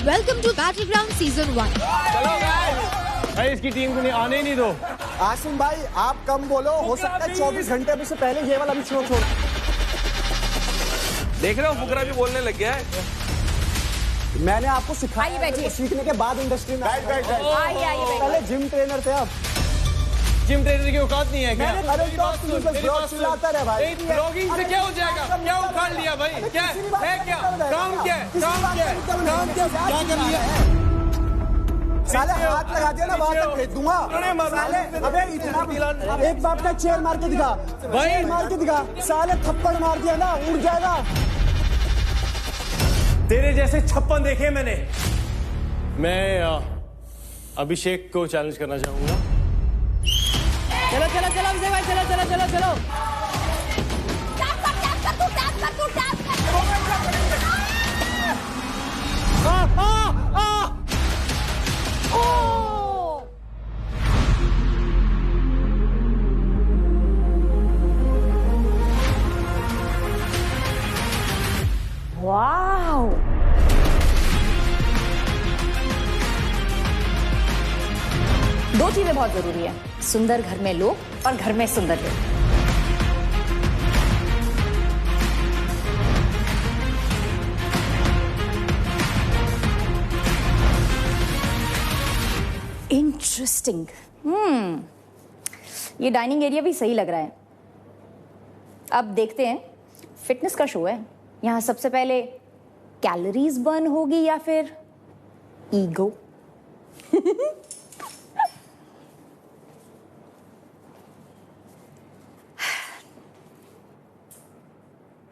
Welcome to Battleground Season 1. चलो भाई, इसकी टीम को नहीं आने ही नहीं दो। आसिम भाई आप कम बोलो, हो सकता है 24 घंटे से पहले ये वाला भी छोड़। देख रहे हो फुकरा भी बोलने लग गया है। मैंने आपको सिखाया है, तो सीखने के बाद इंडस्ट्री में पहले जिम ट्रेनर थे आप। जिम ट्रेनर की औकात नहीं है क्या? चिल्लाता रहे भाई। ब्लॉगिंग से क्या हो जाएगा? क्या उखाड़ लिया भाई? क्या है? क्या काम क्या है? क्या कर लिया? साले हाथ लगा दिया ना, वहां तक भेज दूंगा। साले अबे इतना एक बाप का चेयर मार के दिखा, चेयर मार के दिखा। साले थप्पड़ मार दिया ना, उड़ जाएगा। तेरे जैसे 56 देखे मैंने। मैं अभिषेक को चैलेंज करना चाहूंगा। चलो विजय भाई, चलो। वाओ, दो चीजें बहुत जरूरी है, सुंदर घर में लोग और घर में सुंदर लोग। इंटरेस्टिंग। ये डाइनिंग एरिया भी सही लग रहा है। अब देखते हैं, फिटनेस का शो है, यहाँ सबसे पहले कैलोरीज बर्न होगी या फिर ईगो।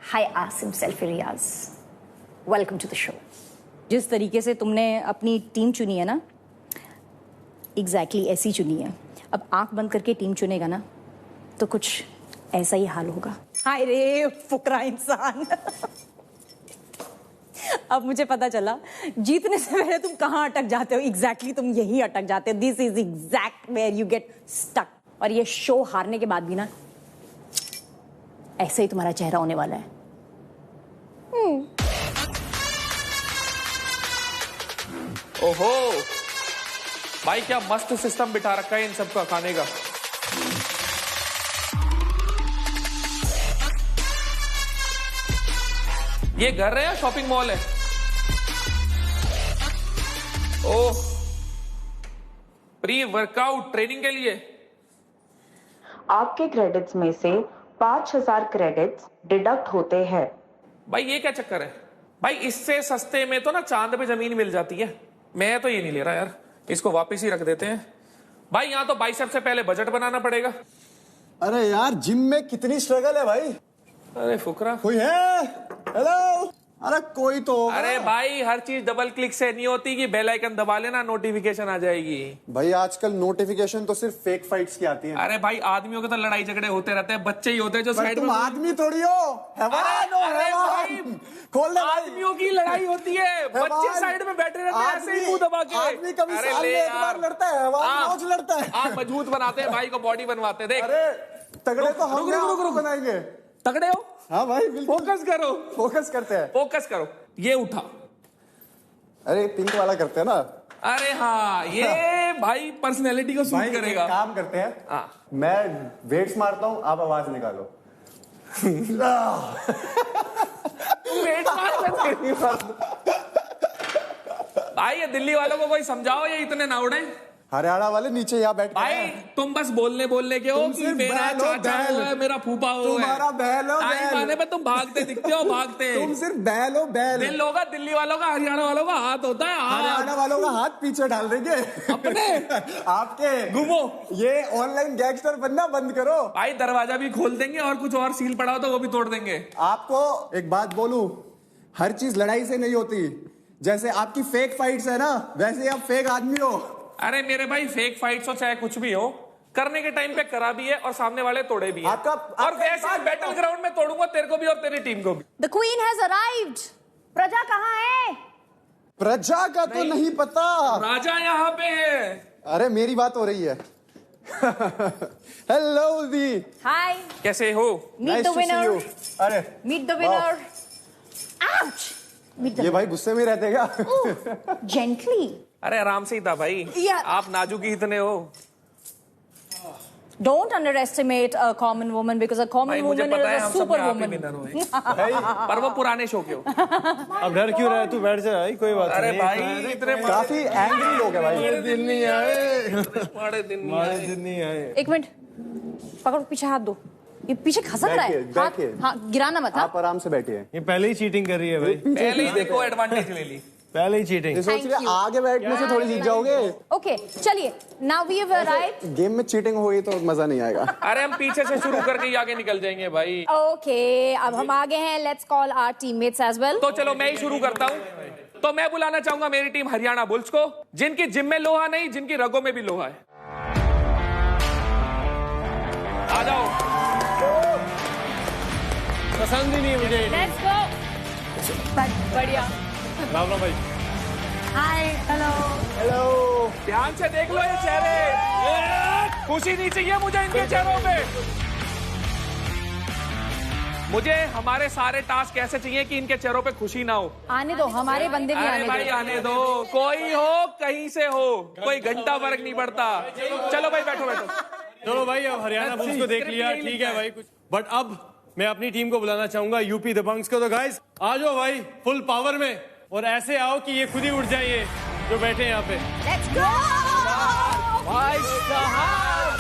हाय आसिम सेल्फी Riaz, welcome to the show. जिस तरीके से तुमने अपनी टीम चुनी है ना, एग्जैक्टली ऐसी चुनी है। अब आंख बंद करके टीम चुनेगा ना तो कुछ ऐसा ही हाल होगा। हाय रे फुकरा इंसान। अब मुझे पता चला जीतने से पहले तुम कहाँ अटक जाते हो। एग्जैक्टली तुम यही अटक जाते हो। This is exact where you get stuck. और ये शो हारने के बाद भी ना ऐसे ही तुम्हारा चेहरा होने वाला है। ओहो भाई, क्या मस्त सिस्टम बिठा रखा है इन सबका खाने का। ये घर है या शॉपिंग मॉल है? ओह, प्री वर्कआउट ट्रेनिंग के लिए। आपके क्रेडिट्स में से 5000 क्रेडिट्स डिडक्ट होते हैं। भाई ये क्या चक्कर है भाई? इससे सस्ते में तो ना चांद पे जमीन मिल जाती है। मैं तो ये नहीं ले रहा यार, इसको वापस ही रख देते हैं। भाई यहाँ तो बाइसेप से पहले बजट बनाना पड़ेगा। अरे यार जिम में कितनी स्ट्रगल है भाई। अरे फुकरा कोई है? हेलो, अरे कोई तो होगा। अरे भाई हर चीज डबल क्लिक से नहीं होती कि बेल आइकन दबा लेना नोटिफिकेशन आ जाएगी। भाई आजकल नोटिफिकेशन तो सिर्फ फेक फाइट्स की आती है। अरे भाई आदमियों के तो लड़ाई झगड़े होते रहते हैं, बच्चे ही होते हैं जो साइड तुम में। आदमी थोड़ी हो। अरे भाई खोल दे भाई। आदमियों की लड़ाई होती है, बच्चे साइड में बैठे रहते हैं ऐसे ही मुंह दबा के। आदमी कभी साल में एक बार लड़ता है, रोज लड़ता है। आप मजबूत बनाते हैं भाई को, बॉडी बनवाते हैं। देख अरे तगड़े तो हम बनाएंगे। तगड़े हो? हाँ भाई बिल्कुल। फोकस करो, फोकस करते हैं। फोकस करो। ये उठा। अरे पिंक वाला करते हैं ना। अरे हाँ, ये भाई पर्सनैलिटी को सूट करेगा। एक काम करते हैं, हाँ। मैं वेट्स मारता हूँ, आप आवाज निकालो। वेट मार। भाई ये दिल्ली वालों को कोई समझाओ, ये इतने ना उड़े। हरियाणा वाले नीचे यहाँ बैठ भाई तुम बस बोलने के हो कि मेरा चाचा है, मेरा फूफा हो, तुम्हारा बैल हो, टाइम आने पे तुम भागते दिखते हो, भागते। तुम सिर्फ बैल हो, बैल। दिल होगा दिल्ली वालों का, हरियाणा वालों का हाथ होता है। हरियाणा वालों का हाथ पीछे डाल देंगे अपने आपके। घूमो। ये ऑनलाइन गैंगस्टर बनना बंद करो भाई, दरवाजा भी खोल देंगे और कुछ और सील पड़ा हो तो वो भी तोड़ देंगे। आपको एक बात बोलूं, हर चीज लड़ाई से नहीं होती। जैसे आपकी फेक फाइट्स है ना, वैसे आप फेक आदमी हो। अरे मेरे भाई, फेक फाइट्स हो चाहे कुछ भी हो, करने के टाइम पे करा भी है और सामने वाले तोड़े भी है। और वैसे बैटल ग्राउंड में तोड़ूंगा तेरे को भी और तेरी टीम को भी। The queen has arrived. प्रजा कहाँ है? प्रजा का तो नहीं पता, राजा यहाँ पे है। अरे मेरी बात हो रही है। हेलो दी, हाय, कैसे हो? Meet the winner. अरे मीट द विनर। आउच। ये भाई गुस्से में रहते क्या? जेंटली, अरे आराम से ही था भाई। Yeah. आप नाजुक ही इतने हो don't underestimate a common woman because a भाई। common मुझे woman पता है is a हम सब super में आप ही woman. विनर हो पर वो पुराने शो के हो। अब डर क्यों रहा है? तू बैठ जा भाई, कोई बात अरे नहीं। भाई इतने काफी एंग्री लोग हैं भाई। माड़े दिन नहीं आए, बड़े दिन माड़े दिन नहीं आए। एक मिनट, पकड़ो, पीछे हाथ दो। ये पीछे खसक रहा है। बैठिए, बैठिए। हाँ, गिराना मत। हाँ, आप आराम से बैठिए। ये पहले ही चीटिंग कर रही है भाई, पहले ही देखो एडवांटेज ले ली। पहले ही चीटिंग। ये सोच Thank रहे you. आगे बैठने से थोड़ी जीत जाओगे। ओके, चलिए, now we have arrived. Game में चीटिंग होगी तो मजा नहीं आएगा। अरे हम पीछे से शुरू करके ही आगे निकल जाएंगे भाई। Okay, अब हम आगे हैं। Let's call our teammates as well. तो चलो मैं ही शुरू करता हूँ। तो मैं बुलाना चाहूंगा मेरी टीम हरियाणा बुल्स को, जिनकी जिम में लोहा नहीं, जिनकी रगों में भी लोहा है। आ जाओ। पसंद ही नहीं मुझे। Let's go. बढ़िया। राम राम भाई। Hi, hello. हेलो। ध्यान से देख लो ये चेहरे। खुशी नहीं चाहिए मुझे इनके चेहरों पे। मुझे हमारे सारे टास्क ऐसे चाहिए कि इनके चेहरों पे खुशी ना हो। आने दो, हमारे बंदे भी अरे आने भाई दो। आने दो, कोई हो कहीं से हो, कोई घंटा फर्क नहीं पड़ता। चलो भाई बैठो बैठो। चलो भाई, अब हरियाणा बुल्स को देख लिया, ठीक है भाई। कुछ बट अब मैं अपनी टीम को बुलाना चाहूंगा, यूपी दबंग्स को। तो गाइस आ जाओ भाई, फुल पावर में, और ऐसे आओ कि ये खुद ही उठ जाए, ये जो बैठे हैं यहाँ पे। Let's go. भाई साहब,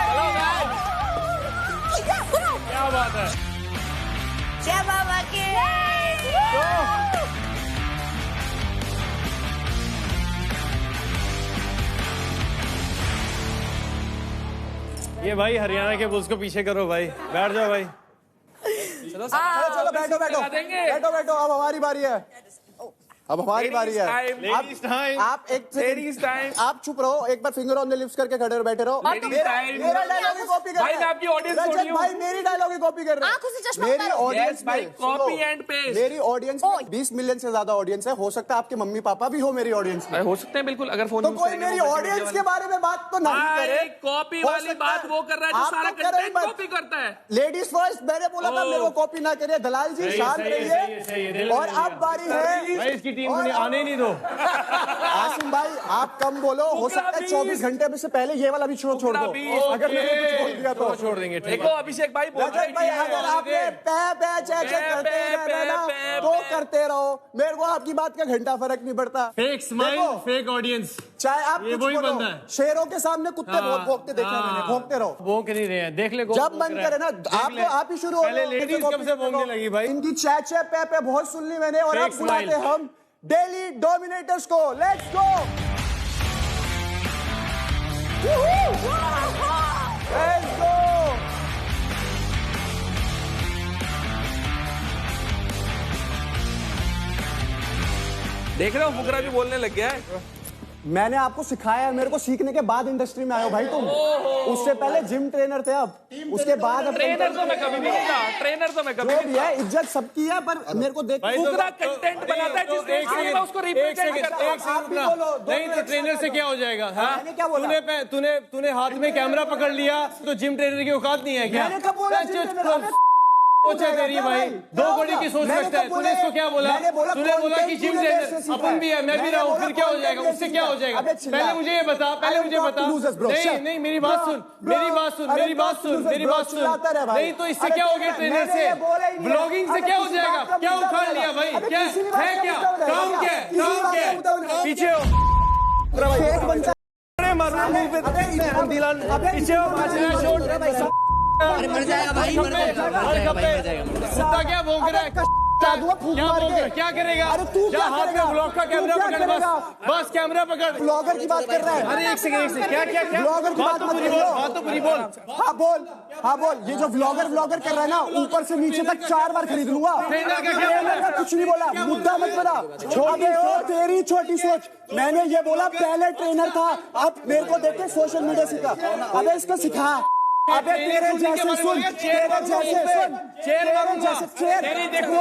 चलो गाइस। क्या बात है? जय बाबा की। ये भाई हरियाणा के बुल्स को पीछे करो भाई, बैठ जाओ भाई। चलो चलो बैठो बैठो लगा देंगे। बैठो बैठो। अब हमारी बारी है। अब हमारी बारी है। Ladies time. आप एक Ladies time. आप चुप रहो, एक बार फिंगर ऑन द लिप्स करके खड़े बैठे रहो। Ladies मेरा time. मेरा डायलॉग ही कॉपी कर भाई, रहे हैं। मैं आपकी audience रजत छोड़ रही हूँ। भाई मेरी डायलॉग ही कॉपी कर रहे हैं। आंखों से चश्मा मेरी उतारो। ऑडियंस Yes, भाई, copy and paste. मेरी ऑडियंस में 20 मिलियन से ज्यादा ऑडियंस है। हो सकता है आपके मम्मी पापा भी हो मेरी ऑडियंस में। हो सकते हैं बिल्कुल, अगर फोन तो कोई मेरी ऑडियंस के बारे में बात तो नहीं करे। कॉपी हो वाली सकता बात वो कर रहा है जो आप सारा तो करो ही कंटेंट मत। कॉपी करता है। लेडीज फर्स्ट, मैंने बोला था मेरे को कॉपी ना करे। दलाल जी शांत सही है, रहिए। सही है। और अब बारी है भाई इसकी टीम को आने ही नहीं दो। आसिम भाई, आप कम बोलो। हो सकता है 24 घंटे में से पहले ये वाला भी छोड़ दो। अगर मैंने कुछ बोल दिया तो छोड़ देंगे, ठीक देखो अभिषेक भाई बोल रहे रजत भाई, अगर आपने पे चे करते रहना ना तो करते रहो। मेरे को आपकी बात का घंटा फर्क नहीं पड़ता। फेक स्माइल, देखो, फेक ऑडियंस। चाहे आप ये कुछ वही बोलो, बंदा है। शेरों के सामने कुत्ते बहुत भौंकते देखे हैं मैंने। भौंकते रहो भौंक नहीं रहे हैं, देख ले। जब मन करे ना। आप ही शुरू हो। पहले लेडीज कब से भौंकने लगी भाई? इनकी चे पे बहुत सुन ली मैंने। और अब Fake बुलाते smile. हम डेली डोमिनेटर्स को। Let's go, let's go. देख रहे हो फुकरा भी बोलने लग गया है। मैंने आपको सिखाया है, मेरे को सीखने के बाद इंडस्ट्री में आए हो भाई तुम। उससे पहले जिम ट्रेनर थे, अब उसके बाद अब ट्रेनर तो मैं कभी नहीं था, ट्रेनर तो मैं कभी जो नहीं भी है इज्जत सबकी है। पर मेरे को देख भाई तो- फुकरा कंटेंट बनाता है जिस देश के लिए मैं उसको रिप्रेजेंट करता हूं। आप भी बोलो, दो नहीं तो मिनट ट्रेनर से क्या हो जाएगा? हाँ? मैंने क्या बोला? तूने हाथ में कैमरा पकड़ लिया तो जिम ट्रेनर की औकात नहीं है क्या? मैंने कब बोला जिम ट्रेनर? हमें सोच है तेरी भाई, दो बड़ी की सोच मैंने रखता है। कब तूने इसको क्या बोला? मैंने बोला तूने बोला कि content जिम तूने मेरे से ट्रेनर सीखा अपन भी है, मैं भी मैंने रहा हूँ, बोला फिर क्या हो जाएगा? content उससे क्या हो जाएगा? अबे चिल्ला। पहले मुझे ये बता, पहले मुझे बता। नहीं नहीं, मेरी बात सुन, मेरी बात सुन, मेरी बात सुन, मेरी बात सुन। नहीं तो इससे क्या हो गया ट्रेनर से? ब्लॉगिंग से क्या हो जाएगा? क्या उखाड़ लिया भाई? क्या है? क्या काम क्या है? काम क्या है? पीछे हो। फेक बनता अरे मारूंगा मुंह पे। पीछे हो, मर जाएगा भाई, मर जाएगा, मर जाएगा भाई, मर जाएगा। कुत्ता क्या भौंक रहा है? क्या दूंगा फूंक क्या मार भौंक रहा है? के? क्या करेगा? अरे तू जा क्या हाथ करेगा? में ब्लॉक का तू कैमरा क्या पकड़, करेगा? बस कैमरा पकड़। ब्लॉगर की बात कर रहा है। अरे एक सेकंड, क्या क्या क्या? ब्लॉगर की बात मत पूरी करियो। बोल, बात तो पूरी बोल। हाँ बोल, हाँ बोल। ये जो व्लॉगर कर रहा है ना, ऊपर से नीचे तक 4 बार खरीद लूंगा। ट्रेनर का क्या ट्रेनर का कुछ नहीं बोला, मुद्दा मत बना। छोटी सोच, तेरी छोटी सोच। मैंने ये बोला पहले ट्रेनर था, अब मेरे को देख के सोशल मीडिया सीखा। अबे इसको सिखा। अबे तेरे जैसे सुन, तेरे जैसे सुन, तेरे जैसे चेयर। तेरी देखो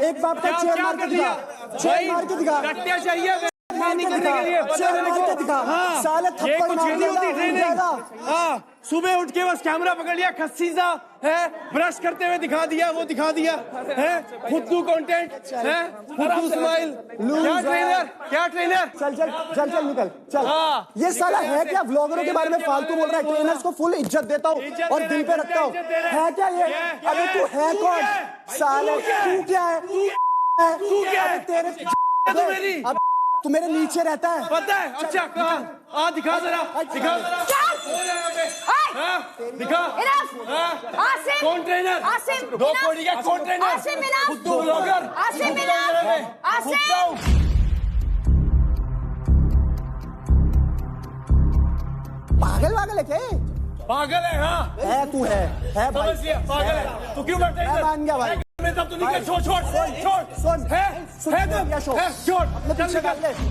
एक बाप का चेयर मार के दिखा, चेयर मार के दिखा, रट्टिया चाहिए मार के दिखा, चेयर मार के दिखा। साले ये थप्पड़ कुछ मार नहीं होती देगा, ट्रेनिंग। हाँ, सुबह उठ के बस कैमरा पकड़ लिया, खस्सी सा है, ब्रश करते हुए दिखा दिया, वो दिखा दिया है, फुद्दू कंटेंट है, फुद्दू स्माइल। क्या ट्रेनर चल चल चल चल निकल चल। हाँ। ये साला है क्या, व्लॉगरों के बारे में फालतू बोल रहा है। ट्रेनर्स को फुल इज्जत देता हूँ और दिल पे रखता हूँ। है क्या ये? अबे तू है कौन साले? तू क्या है? तू क्या है? तेरे तू मेरी अब तू मेरे नीचे रहता है, पता है? अच्छा कहाँ? दिखा जरा, दिखा जरा। हाँ, दिखा। आसिम, कौन ट्रेनर? आसिम, 2 करोड़ का कौन ट्रेनर? आसिम इनाफ। फुद्दू ब्लॉगर। आसिम इनाफ। आसिम। पागल वागल है क्या ये? पागल है। हाँ है तू है भाई। समझ लिया, पागल है। तू क्यों बैठा मैं मान गया भाई। तब तू निकल, छोड़ सुन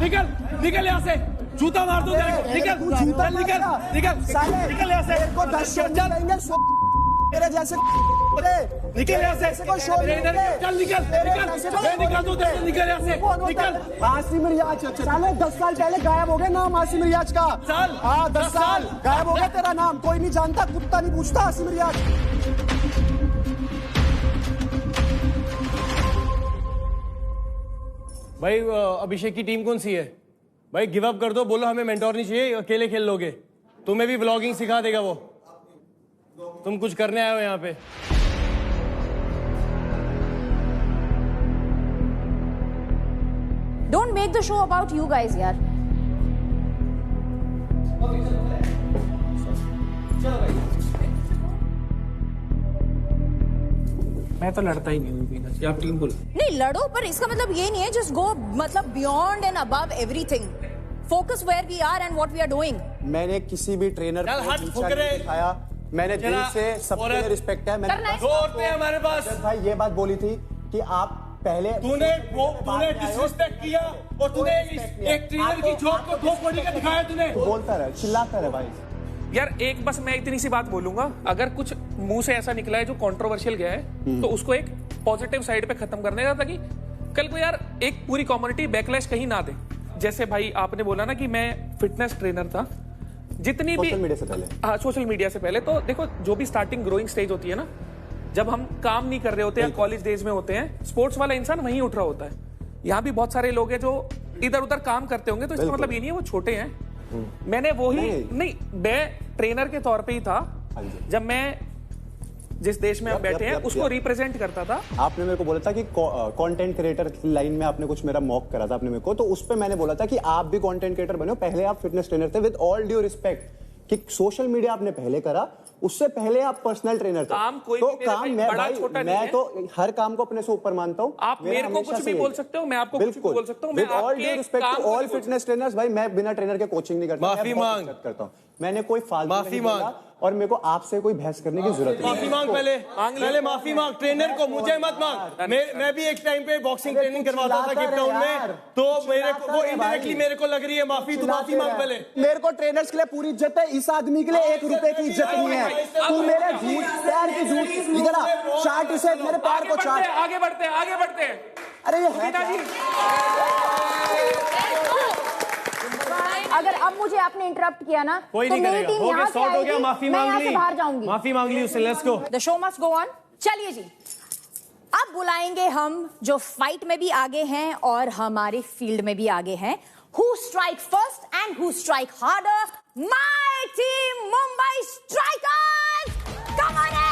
निकल निकल यहाँ से, जूता मार दो निकल, तू जूता निकल निकल साले निकल यहाँ से। तेरे को 10 शो देंगे तेरे जैसे निकल यहाँ से, को शो चल निकल निकल दो, निकल यहाँ से, निकल। आसिम रियाज साले 10 साल पहले गायब हो गए नाम आसिम रियाज का। साल? हाँ 10 साल गायब हो गया तेरा नाम, कोई नहीं जानता, कुत्ता नहीं पूछता आसिम रियाज। भाई अभिषेक की टीम कौन सी है भाई? गिव अप कर दो, बोलो हमें मेंटोर नहीं चाहिए, अकेले खेल लोगे। तुम्हें भी व्लॉगिंग सिखा देगा वो। तुम कुछ करने आए हो यहाँ पे। Don't make the show about you guys, यार। मैं तो लड़ता ही नहीं हूँ बीना, कि आप टीम बोलो। नहीं लड़ो, पर इसका मतलब ये नहीं है जस्ट गो मतलब beyond and above everything. Focus where we are and what we are doing. मैंने किसी भी ट्रेनर चल, को हट, नीचा फुकरे। नहीं दिखाया। मैंने दिल जरा, से सबके लिए रिस्पेक्ट है। मैंने करना है। 2 औरतें हैं हमारे पास। भाई ये बात बोली थी कि आप पहले तूने डिसरिस्पेक्ट किया और तूने एक ट्रेनर की जॉब को 2 करोड़ का दिखाया तूने। बोलता रहे, चिल्लाता रहे भाई। यार एक बस मैं इतनी सी बात बोलूंगा, अगर कुछ मुंह से ऐसा निकला है जो कंट्रोवर्शियल गया है तो उसको एक पॉजिटिव साइड पे खत्म करने का, ताकि कल को यार एक पूरी कम्युनिटी बैकलैश कहीं ना दे। जैसे भाई आपने बोला ना कि मैं फिटनेस ट्रेनर था, जितनी भी सोशल मीडिया से पहले। हाँ सोशल मीडिया से पहले। तो देखो जो भी स्टार्टिंग ग्रोइंग स्टेज होती है ना, जब हम काम नहीं कर रहे होते हैं, कॉलेज डेज में होते हैं, स्पोर्ट्स वाला इंसान वहीं उठ रहा होता है। यहाँ भी बहुत सारे लोग हैं जो इधर उधर काम करते होंगे, तो इसका मतलब ये नहीं है वो छोटे हैं। मैंने वही नहीं, मैं ट्रेनर के तौर पे ही था जब मैं जिस देश में आप बैठे हैं उसको रिप्रेजेंट करता था। आपने मेरे को बोला था कि कंटेंट क्रिएटर लाइन में आपने कुछ मेरा मॉक करा था आपने मेरे को, तो उस पे मैंने बोला था कि आप भी कंटेंट क्रिएटर बनो। पहले आप फिटनेस ट्रेनर थे, विद ऑल ड्यू रिस्पेक्ट, कि सोशल मीडिया आपने पहले करा, उससे पहले आप पर्सनल ट्रेनर थे। काम कोई तो भी मेरे काम भाई मैं बड़ा भाई छोटा नहीं मैं है। तो हर काम को अपने से ऊपर मानता हूँ। आप मेरे को कुछ भी बोल सकते हो, मैं आपको कुछ भी बोल सकता हूँ। With all due respect to all fitness trainers, भाई मैं बिना ट्रेनर के कोचिंग नहीं करता। माफी मांग करता हूँ, मैंने कोई फालतू माफी नहीं मांग। बोला और मेरे को आपसे कोई बहस करने की जरूरत नहीं। माफी मांग पहले माफी मांग ट्रेनर को, मुझे मत मांग। मैं भी एक टाइम पे बॉक्सिंग ट्रेनिंग करवाता था गिफ्ट टाउन में, तो मेरे को वो इनडायरेक्टली मेरे को लग रही है माफी। तू माफी मांग पहले। मेरे को ट्रेनर्स के लिए पूरी इज्जत है, इस आदमी के लिए 1 रुपए की इज्जत नहीं है। तू मेरे झूठ पैर की झूठ इधर आ, चाट इसे मेरे पैर को चाट। आगे बढ़ते हैं, आगे बढ़ते हैं। अरे ये है बीना जी, अगर अब मुझे आपने इंटरप्ट किया ना, कोई तो नहीं मेरी करेगा। टीम हो गया, यहाँ से सॉर्ट हो गया, आएगी, माफी मैं मांग यहाँ ली, से बाहर जाऊंगी। माफी मांग ली उससे। Let's go, the show must go on. चलिए जी, अब बुलाएंगे हम जो फाइट में भी आगे हैं और हमारे फील्ड में भी आगे हैं। Who strike first and who strike harder? My team Mumbai strikers, come on in!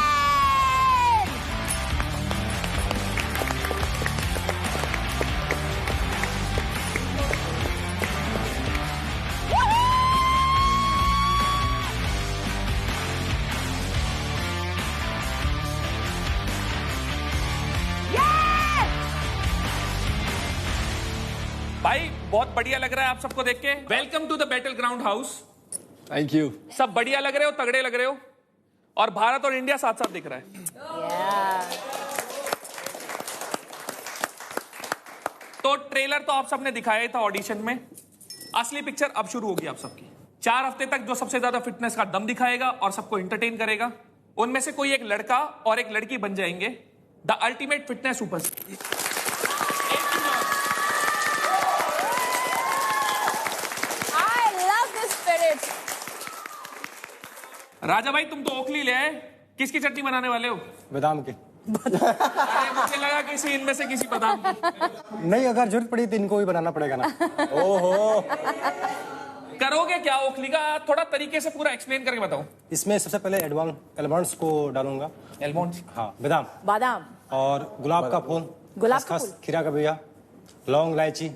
भाई बहुत बढ़िया लग रहा है आप सबको देख के। Welcome to the battleground house. Thank you. सब बढ़िया लग रहे हो, तगड़े लग रहे हो, और भारत और इंडिया साथ साथ दिख रहा है। तो ट्रेलर तो आप सबने दिखाया ही था ऑडिशन में, असली पिक्चर अब शुरू होगी आप सबकी। 4 हफ्ते तक जो सबसे ज्यादा फिटनेस का दम दिखाएगा और सबको एंटरटेन करेगा, उनमें से कोई एक लड़का और एक लड़की बन जाएंगे the ultimate fitness superstar. I love this spirit. राजा भाई तुम तो ओखली ले आए, किसकी चटनी बनाने वाले हो? बादाम की। अरे मुझे लगा किसी इनमें से किसी बादाम की। नहीं, अगर जरूरत पड़ी तो इनको भी बनाना पड़ेगा ना। ओहो, करोगे क्या ओखली का? थोड़ा तरीके से पूरा एक्सप्लेन करके बताओ। इसमें सबसे पहले एलमंड्स को डालूंगा। एलमंड्स? हाँ, बादाम और गुलाब का फूल, खसखस, खीरा का बिया, लौंग, इलायची,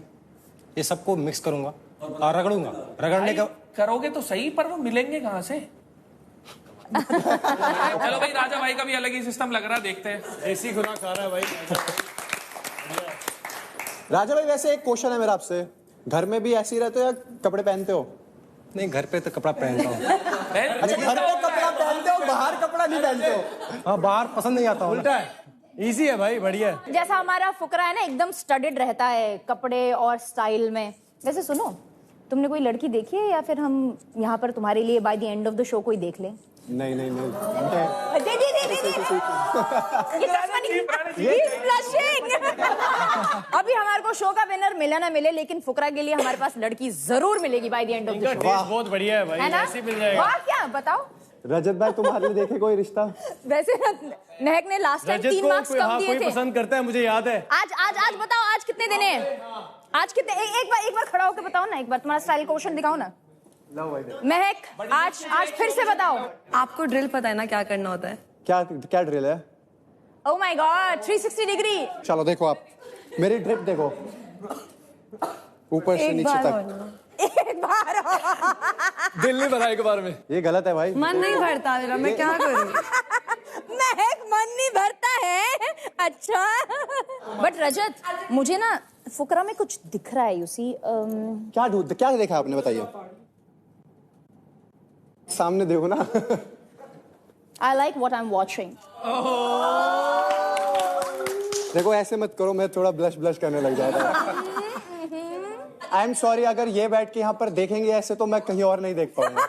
ये सबको मिक्स करूंगा और रगड़ूंगा। रगड़ने का करोगे तो सही, पर वो मिलेंगे कहाँ से? चलो भाई, राजा भाई का भी अलग ही सिस्टम लग रहा है, देखते हैं। देसी खुराक खा रहा है भाई। राजा भाई, वैसे एक क्वेश्चन है मेरा आपसे, घर में भी ऐसे ही रहते हो या कपड़े पहनते हो? नहीं, घर पे तो कपड़ा पहनता हूँ। अच्छा, घर पे कपड़ा पहनते हो, बाहर कपड़ा नहीं पहनते हो? हाँ, बाहर पसंद नहीं आता। उल्टा है, इजी है भाई, बढ़िया। जैसा हमारा फुकरा है ना, एकदम स्टडीड रहता है कपड़े और स्टाइल में। वैसे सुनो, तुमने कोई लड़की देखी है या फिर हम यहाँ पर तुम्हारे लिए by the end of the show कोई देख लें? नहीं नहीं नहीं। अभी हमारे को शो का विनर मिले ना मिले, लेकिन फुकरा के लिए हमारे पास लड़की जरूर मिलेगी by the end of the show. बहुत बढ़िया है भाई, है ना? ऐसे मिल जाएगा। वाह, क्या बताओ रजत भाई, तुम्हारे लिए देखे कोई रिश्ता? वैसे ना, महक ने लास्ट टाइम 3 मार्क्स कम दिए थे। कोई पसंद करता है, मुझे याद है। आज बताओ, आज कितने देने हैं? आज कितने? एक बार खड़ा होकर बताओ ना, एक बार तुम्हारा स्टाइल क्वेश्चन दिखाओ ना। महक, आज फिर से बताओ। आपको ड्रिल पता है ना क्या करना होता है? क्या ड्रिल है? Oh my God, 360 degree. चलो देखो, आप मेरी ड्रिप देखो, ऊपर से नीचे तक। एक बार दिल नहीं भरा एक बार में। ये गलत है भाई। मन नहीं भरता मेरा, मैं क्या करूं? महक, मन नहीं भरता है? अच्छा। बट रजत, मुझे ना फुकरा में कुछ दिख रहा है, यू सी। क्या देखा आपने, बताइए। सामने देखो ना। I like what I'm watching. देखो, ऐसे मत करो, मैं थोड़ा ब्लश करने लग जाता। आई एम सॉरी, अगर ये बैठ के यहाँ पर देखेंगे ऐसे तो मैं कहीं और नहीं देख पाऊंगा।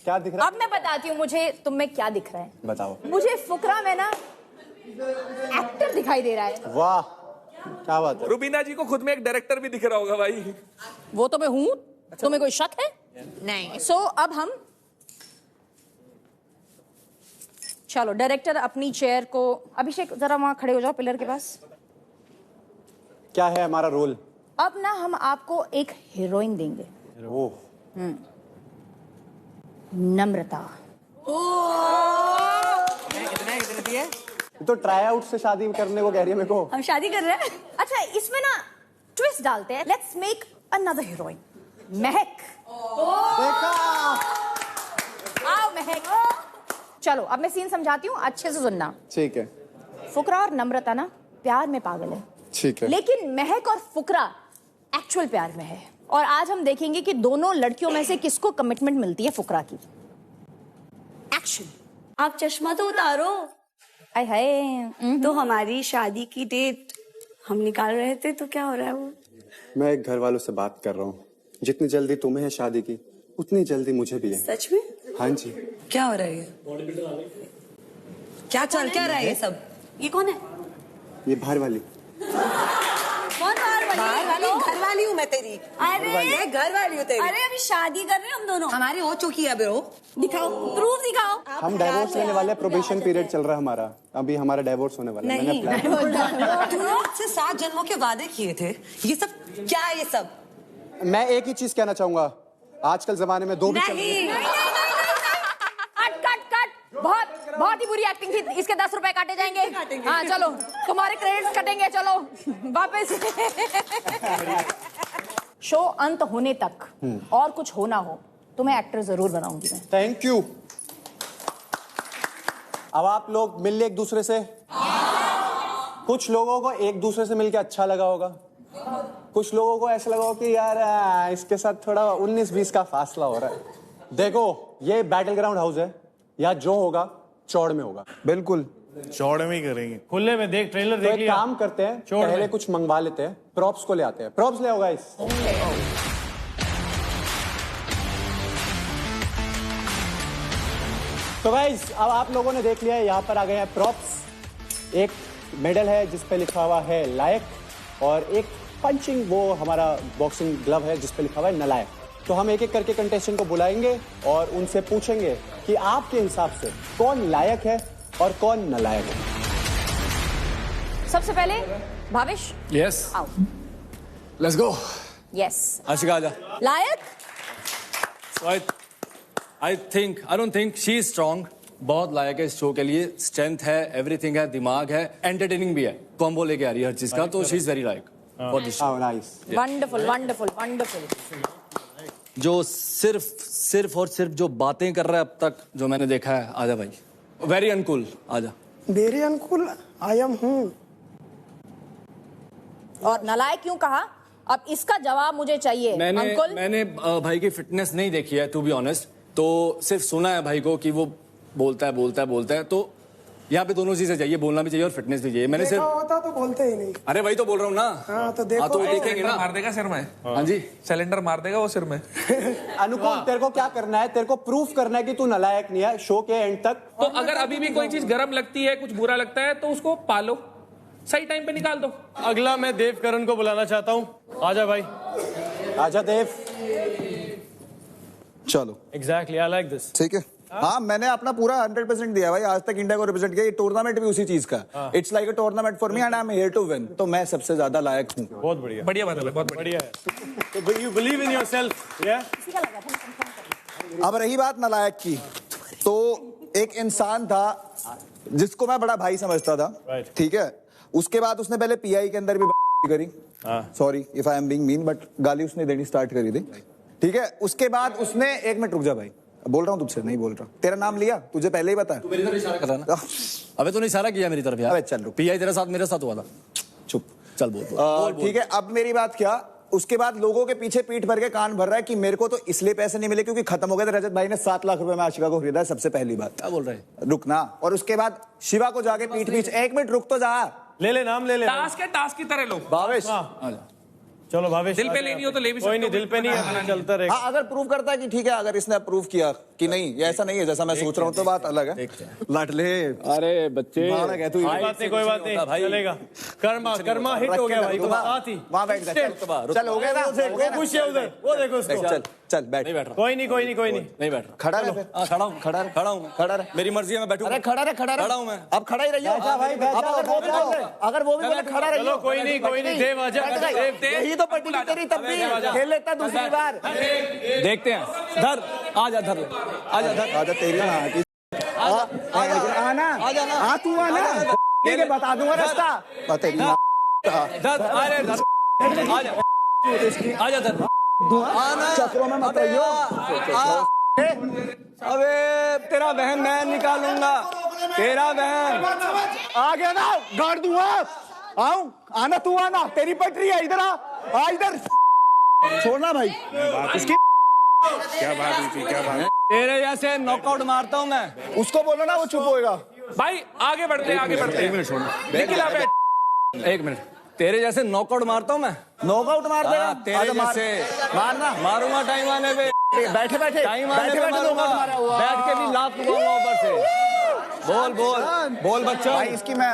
क्या दिख रहा है? अब मैं बताती हूँ मुझे तुम में क्या दिख रहा है। बताओ। मुझे फुकरा में ना एक्टर दिखाई दे रहा है। वाह, क्या बात है। रुबीना जी को खुद में एक डायरेक्टर भी दिख रहा होगा भाई। वो तो मैं हूँ, तुम्हें कोई शक है? नहीं। सो अब हम, चलो डायरेक्टर अपनी चेयर को, अभिषेक जरा वहां खड़े हो जाओ पिलर के पास। क्या है हमारा रोल? अब ना हम आपको एक हीरोइन देंगे। ओह, नम्रता। तो ट्राई आउट से शादी करने को कह रही है मेरे को। हम शादी कर रहे हैं? अच्छा, इसमें ना ट्विस्ट डालते हैं। लेट्स मेक अनदर हीरोइन, महक। देखा? आओ महक। चलो अब मैं सीन समझाती हूँ, अच्छे से सुनना। ठीक है। फुकरा और नम्रता ना प्यार में पागल है, ठीक है, लेकिन महक और फुकरा एक्चुअल प्यार में है। और आज हम देखेंगे कि दोनों लड़कियों में से किसको कमिटमेंट मिलती है फुकरा की। एक्शन। आप चश्मा तो उतारो। आय हाय। तो हमारी शादी की डेट हम निकाल रहे थे, तो क्या हो रहा है वो? मैं एक घर वालों से बात कर रहा हूँ। जितनी जल्दी तुम्हें है शादी की, उतनी जल्दी मुझे भी है। सच में? हाँ जी। क्या हो रहा है? क्या चल क्या रहा है ये सब? ये कौन है? ये बाहर वाली। कौन बाहर वाली? घर वाली हूँ मैं तेरी। अरे मैं घर वाली हूँ तेरी। अरे अभी शादी कर रहे हैं हम दोनों। हमारी हो चुकी है अभी। दिखाओ, प्रूफ दिखाओ। हम डाइवोर्स लेने वाले, प्रोबेशन पीरियड चल रहा है हमारा। अभी हमारा डाइवोर्स होने वाला है। नहीं, तूने मुझसे 7 जन्मों के वादे किए थे। ये सब क्या है? ये सब मैं एक ही चीज कहना चाहूंगा, आजकल जमाने में दो भी चल रही है। कट। बहुत ही बुरी एक्टिंग थी। इसके 10 रुपए काटे जाएंगे। हाँ चलो, तुम्हारे क्रेडिट्स कटेंगे। चलो वापस। शो अंत होने तक और कुछ हो ना हो, तुम्हें एक्टर जरूर बनाऊंगी मैं। Thank you. अब आप लोग मिल लिए एक दूसरे से। कुछ लोगों को एक दूसरे से मिलकर अच्छा लगा होगा, कुछ लोगों को ऐसा लगा कि यार इसके साथ थोड़ा 19-20 का फासला हो रहा है। देखो, ये बैटल ग्राउंड हाउस है, या जो होगा चौड़ में होगा। बिल्कुल चौड़ में ही करेंगे। खुले में देख, ट्रेलर तो देख एक लिया। काम करते हैं, पहले कुछ मंगवा लेते हैं, प्रॉप्स को ले आते हैं। प्रॉप्स ले आओ गाइस। तो गाइस, अब आप लोगों ने देख लिया है, यहाँ पर आ गए हैं प्रॉप्स। एक मेडल है जिस पे लिखा हुआ है लायक, और एक पंचिंग, वो हमारा बॉक्सिंग ग्लव है जिस पे लिखा हुआ है नलायक। तो हम एक एक करके कंटेस्टेंट को बुलाएंगे और उनसे पूछेंगे कि आपके हिसाब से कौन लायक है और कौन नालायक है। सबसे पहले भाविश, यस आओ। Let's go. यस, आशिका आजा। लायक। I don't think she is strong. बहुत लायक है इस शो के लिए, स्ट्रेंथ है, एवरीथिंग है, दिमाग है, एंटरटेनिंग भी है, कॉम्बो लेके आ रही है हर चीज का, तो she is very like for this show. Nice, wonderful wonderful wonderful. जो सिर्फ और सिर्फ जो बातें कर रहा है अब तक जो मैंने देखा है, आजा भाई, वेरी अनकूल, आजा। वेरी अनकूल आई एम हूँ। और नालायक क्यों कहा? अब इसका जवाब मुझे चाहिए। अंकुल, मैंने भाई की फिटनेस नहीं देखी है टू बी ऑनेस्ट, तो सिर्फ सुना है भाई को कि वो बोलता है, तो यहाँ पे दोनों चीजें चाहिए, बोलना भी चाहिए और फिटनेस भी चाहिए। मैंने सिर्फ होता तो बोलते ही नहीं। अरे वही तो बोल रहा हूँ ना। हाँ तो देखो, तो देखेंगे ना, मार देगा सिर में। हाँ जी, सिलेंडर मार देगा वो सिर में। अनुपम तेरे को क्या करना है? तेरे को प्रूफ करना है कि तू नालायक नहीं है शो के एंड तक। तो अगर अभी भी कोई चीज गर्म लगती है, कुछ बुरा लगता है, तो उसको पालो, सही टाइम पे निकाल दो। अगला मैं देव करण को बुलाना चाहता हूँ। आजा भाई, आजा देव। चलो एग्जैक्टली, आई लाइक दिस। ठीक है। हाँ, मैंने अपना पूरा 100% दिया भाई, आज तक इंडिया को रिप्रेजेंट किया। ये टूर्नामेंट भी उसी चीज का, it's like a tournament for me and I am here to win, तो मैं सबसे ज्यादा लायक हूँ। बहुत बढ़िया, बढ़िया बात है, बहुत बढ़िया है। तो यू बिलीव इन योरसेल्फ, या? अब रही बात नालायक की, तो एक इंसान था जिसको मैं बड़ा भाई समझता था, ठीक है। उसके बाद उसने पहले पीआई के अंदर भी करी, sorry if I am being mean, but गाली उसने देनी स्टार्ट करी थी, ठीक है। उसके बाद उसने, एक मिनट रुक जा भाई, बोल रहा हूँ तुझसे, नहीं बोल रहा, तेरा नाम लिया, तुझे पहले ही पता है। मेरी तरफ इशारा कर रहा ना। अबे तूने इशारा किया मेरी तरफ यार। अबे चल रुक, पीआई तेरे साथ मेरे साथ हुआ था। चुप, चल बोल। ठीक है। अब मेरी बात क्या, उसके बाद लोगों के पीछे पीठ भर के कान भर रहा है कि मेरे को तो इसलिए पैसे नहीं मिले क्योंकि खत्म हो गए थे। रजत भाई ने 7 लाख रुपए में आशिका को खरीदा है, सबसे पहली बात। क्या बोल रहे हैं? रुक ना। और उसके बाद शिवा को जाके पीठ पीछे, एक मिनट रुक तो जा, ले नाम ले। टास्क की तरह लो। भावेश, चलो भावेश, दिल पे लेनी हो तो ले भी सकते हो। कोई नहीं, दिल पे नहीं, चलता रहेगा। हाँ, अगर प्रूव करता है कि ठीक है, अगर इसने अप्रूव किया कि नहीं ये ऐसा नहीं है जैसा मैं सोच रहा हूँ, तो बात अलग है। लट ले, अरे बच्चे, तू कोई बात नहीं, चलेगा। कर्मा हिट हो गया भाई, साथ ही वहां बैठ जा। चल हो गया ना, वो खुश है उधर, वो देखो उसको। चल बैठ। नहीं बैठ रहा, कोई नहीं बैठ रहा। खड़ा रह, खड़ा रह। मेरी मर्जी है, मैं बैठूंगा। अरे खड़ा रह हूँ मैं। अब खड़ा ही रहिए भाई, अगर वो भी बोले खड़ा रहिए। कोई नहीं, देव आजा। यही तो पट्टी तेरी, तब भी खेल लेता दूसरी बार। देखते हैं, धर, आजा तेरी आना, तू आना, ठीक है, बता दूंगा रास्ता। तेरी आजा धर, चक्रों में मत रहियो। अबे तेरा बहन मैं निकालूंगा, तेरा बहन आ गया ना, गाड़ दूंगा। आऊं, आना, तू आना, तेरी पटरी है, इधर आ इधर। छोड़ना भाई, इसकी क्या बात हुई थी, क्या बात? तेरे जैसे नॉकआउट मारता हूँ मैं। उसको बोलो ना, वो चुप होएगा। भाई आगे बढ़ते हैं। एक मिनट छोड़ना, एक मिनट। तेरे जैसे नॉकआउट मारता हूँ मैं। नॉकआउट मार देगा तेरे जैसे मारना, मारूंगा टाइम आने पे, बैठे टाइम आने पे मारूंगा, बैठ के भी लात लूंगा ऊपर से। बोल बच्चा। भाई इसकी मैं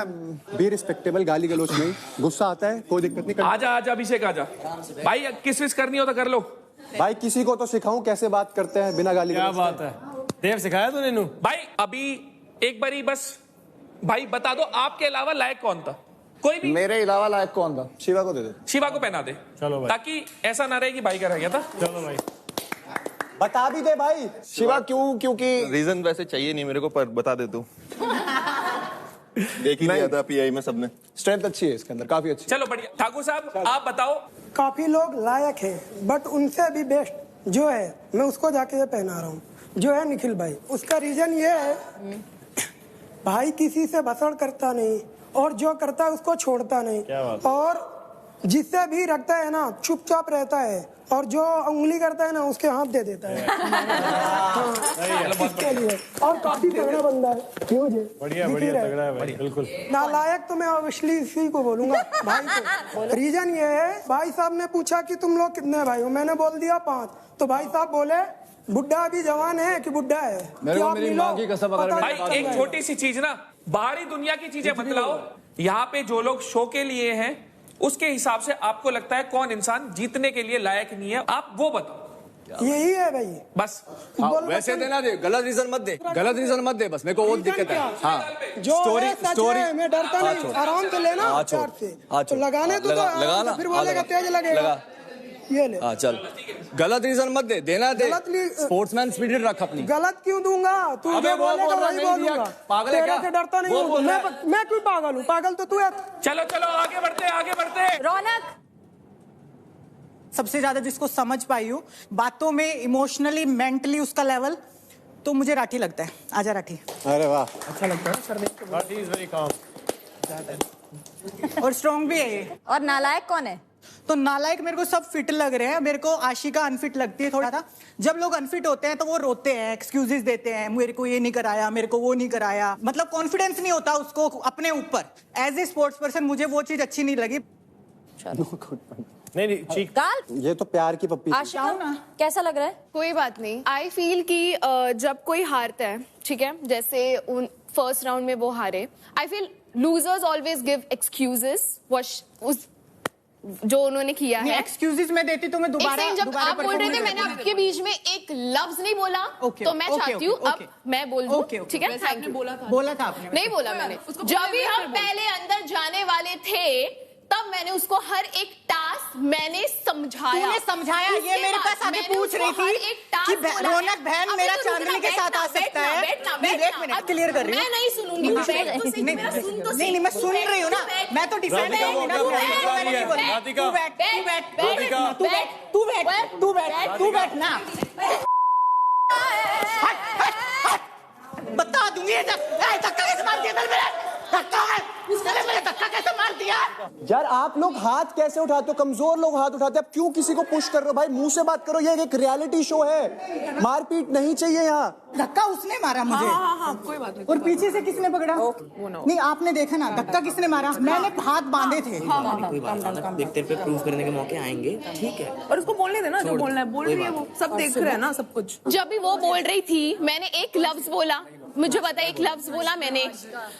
भी रिस्पेक्टेबल गाली गलौज नहीं, गुस्सा आता है, कोई दिक्कत नहीं। आजा अभिषेक आजा भाई, किस विस करनी हो तो कर लो भाई। किसी को तो सिखाऊं कैसे बात करते हैं बिना गाली क्या बात है, देव सिखाया तूने नू? भाई अभी एक बारी बस भाई बता दो, आपके अलावा लायक कौन था? कोई भी। मेरे अलावा लायक कौन था? शिवा को दे दे, शिवा को पहना दे। चलो भाई, ताकि ऐसा ना रहे कि भाई का रह गया था। चलो भाई, बता भी दे भाई। शिवा क्यों? क्योंकि रीजन वैसे चाहिए नहीं मेरे को, पर बता दे तू। देख ही लिया था पीआई में सबने। स्ट्रेंथ अच्छी है इसके अंदर, काफी अच्छी। चलो बढ़िया। ठाकुर साहब आप बताओ। काफी लोग लायक है, बट उनसे भी बेस्ट जो है, मैं उसको जाके ये पहना रहा हूँ, जो है निखिल भाई। उसका रीजन ये है, भाई किसी से भसड़ करता नहीं, और जो करता है उसको छोड़ता नहीं, और जिससे भी रखता है ना चुपचाप रहता है, और जो उंगली करता है ना उसके हाथ दे देता है। इसके लिए और काफी तगड़ा बंदा है, क्यों जी? बढ़िया तगड़ा है भाई, बिल्कुल। नालायक तो मैं ऑब्वियसली इसी को बोलूंगा भाई को। रीजन ये है, भाई साहब ने पूछा कि तुम लोग कितने भाई हो, मैंने बोल दिया 5, तो भाई साहब बोले बुड्ढा अभी जवान है कि बुड्ढा है? मेरे को मेरी माँ की कसम, अगर भाई एक छोटी सी चीज ना, बाहरी दुनिया की चीजें बतलाओ। यहाँ पे जो लोग शो के लिए हैं, उसके हिसाब से आपको लगता है कौन इंसान जीतने के लिए लायक नहीं है, आप वो बताओ। यही है भाई। बस वैसे देना दे, गलत रीजन मत दे, गलत रीजन मत दे, बस मेरे को वो दिक्कत है। हाँ जो स्टोरी मैं डरता नहीं, आराम से लेना प्यार से, तो लगाने तो लगा ना, फिर बोलेगा तेज लगेगा, ये ले। हाँ चल, गलत रीजन मत दे, देना दे, स्पोर्ट्समैन स्पिरिट रख अपनी। गलत क्यों दूंगा? तू जो बोलेगा वही बोलूंगा। पागल है क्या? तेरे से डरता नहीं हूँ मैं, क्यों पागल हूँ? पागल तो तू है। चलो चलो आगे बढ़ते आगे बढ़ते। रौनक सबसे ज्यादा जिसको समझ पाई हूँ बातों में, इमोशनली, मेंटली उसका लेवल, तो मुझे राठी लगता है। आजा राठी। अरे वाह, अच्छा लगता है सर देख के। राठी इज वेरी काम और स्ट्रॉन्ग भी है ये। और नालायक कौन है? तो नालायक मेरे को सब फिट लग रहे हैं। मेरे को आशिका अनफिट लगती है थोड़ा सा। जब लोग अनफिट होते हैं तो वो रोते हैं, एक्सक्यूजेस देते हैं, मेरे को ये नहीं कराया, मेरे को वो नहीं कराया, मतलब कॉन्फिडेंस नहीं होता उसको अपने ऊपर। एज ए स्पोर्ट्स पर्सन मुझे वो चीज अच्छी नहीं लगी। नहीं चीक गाल, ये तो प्यार की पप्पी। आशिका कैसा लग रहा है? कोई बात नहीं। आई फील कि जब कोई हारता है, ठीक है, जैसे उन फर्स्ट राउंड में वो हारे, I feel losers always give excuses उस जो उन्होंने किया है। एक्सक्यूजेस मैं देती तो मैं दोबारा जब आप बोल रहे थे, मैंने आपके बीच में एक लफ्ज नहीं बोला, तो मैं चाहती हूँ अब मैं बोल दूं, ठीक है? Thank you. बोला था आपने? नहीं बोला मैंने। जब भी हम पहले अंदर जाने वाले थे तब मैंने उसको हर एक टास्क मैंने समझाया। तूने समझाया? ये मेरे पास आके पूछ रही थी कि रौनक बहन मेरा चांदनी के साथ आ सकता है। एक मिनट क्लियर कर रही हूँ। मैं नहीं सुनूंगी। नहीं मैं सुन रही हूँ ना, मैं तो डिफेंड करूंगी ना। तू बैठ ना, बता दूंगी। धक्का कैसे मार दिया? धक्का कैसे मार दिया? यार आप लोग हाथ कैसे उठाते हो? कमजोर लोग हाथ उठाते हैं। अब क्यों किसी को पुश कर रहे हो भाई? मुंह से बात करो, ये एक रियलिटी शो है, मारपीट नहीं चाहिए यहाँ। धक्का उसने मारा मुझे। हाँ, कोई बात नहीं। और पीछे से किसने पकड़ा? नहीं आपने देखा ना, धक्का किसने मारा? मैंने हाथ बांधे थे। कोई बात नहीं, देखते पे प्रूव करने के मौके आएंगे, ठीक है। और उसको बोलने देना, जो बोलना है बोल रही है, वो सब देख रहे हैं ना, सब कुछ। जब भी वो बोल रही थी मैंने एक लफ्ज बोला, मुझे पता है एक लफ्ज बोला मैंने,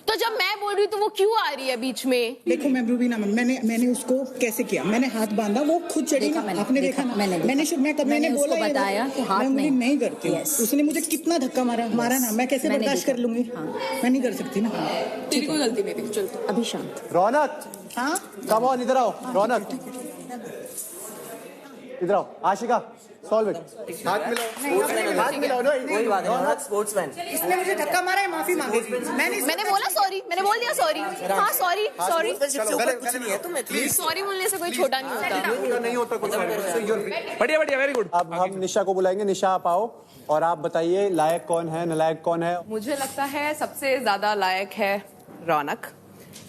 तो जब मैं बोल रही तो वो क्यों आ रही है बीच में? देखो मैं रूबीना, मैंने उसको कैसे किया, मैंने हाथ बांधा, वो खुद चढ़ी ना, आपने देखा ना? मैंने बोला बताया कि हाथ नहीं करती। उसने मुझे कितना धक्का मारा ना, मैं कैसे बर्दाश्त कर लूंगी? मैं नहीं कर सकती ना। तेरी कोई गलती नहीं थी। चल अभी शांत। रौनक, हाँ कम ऑन, इधर आओ। रौनक इधर आओ। Ashika solve it. हाथ मिलाओ ना। कोई बात नहीं, स्पोर्ट्समैन। इसने मुझे धक्का मारा है, माफी मांगी। मैंने बोला सॉरी, मैंने बोल दिया सॉरी। हाँ सॉरी कुछ नहीं है तुम्हें, प्लीज। सॉरी बोलने से कोई छोटा नहीं होता। नहीं होता कुछ। बढ़िया बढ़िया, वेरी गुड। अब हम निशा को बुलाएंगे। निशा आप आओ और आप बताइए लायक कौन है, नालायक कौन है? मुझे लगता है सबसे ज्यादा लायक है रौनक,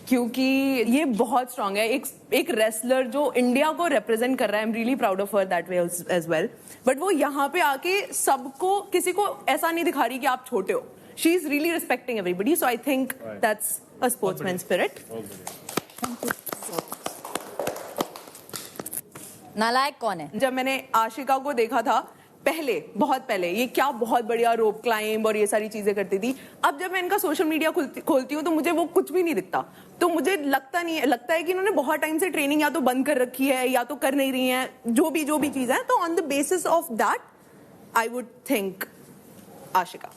क्योंकि ये बहुत स्ट्रांग है। एक रेसलर जो इंडिया को रिप्रेजेंट कर रहा है। I am really proud of her that way as well. But वो यहाँ पे आके सबको, किसी को ऐसा नहीं दिखा रही कि आप छोटे हो। She is really respecting everybody, so I think that's a sportsman spirit. नालायक कौन है? जब मैंने आशिका को देखा था बहुत पहले, ये क्या बहुत बढ़िया रोप क्लाइंब और ये सारी चीजें करती थी। अब जब मैं इनका सोशल मीडिया खोलती हूँ तो मुझे वो कुछ भी नहीं दिखता। तो मुझे लगता है कि इन्होंने बहुत टाइम से ट्रेनिंग या तो बंद कर रखी है या तो कर नहीं रही है, जो भी चीज है। तो on the basis of that I would think Ashika.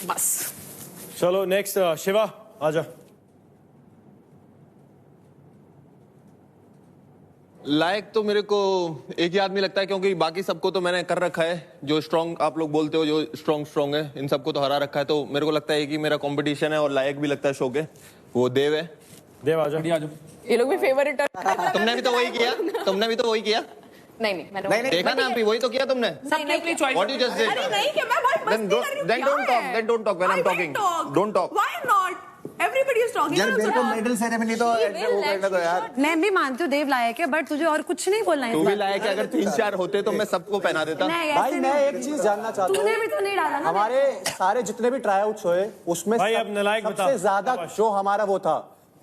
बस। चलो नेक्स्ट शिवा आजा। लायक तो मेरे को एक ही आदमी लगता है, क्योंकि बाकी सबको तो मैंने कर रखा है। जो स्ट्रॉन्ग आप लोग बोलते हो, जो स्ट्रॉन्ग है, इन सबको तो हरा रखा है। तो मेरे को लगता है कि मेरा कंपटीशन है और लायक भी लगता है शो के, वो देव है। देव आजा। ये लोग भी फेवरेट। तुमने भी तो वही किया। नहीं मैंने देखा ना, आप वही तो किया तुमने। सबने अपनी choice. What you just did? अरे नहीं कि मैं बहुत मस्ती कर रही हूँ। Then don't talk when I'm talking. Don't talk. Why not? Everybody is talking. यार मेरे को मेडल सेरेमनी तो वो करना तो यार। मैं भी मानती हूँ देव लायक है, बट तुझे और कुछ नहीं बोलना है। तू भी लायक है। अगर 3-4 होते तो मैं सबको पहना देता। भाई मैं एक चीज जानना चाहता हूँ। तूने भी तो नहीं डाला ना। हमारे सारे जितने भी ट्राईआउट्स हुए उसमें सबसे ज्यादा जो हमारा वो था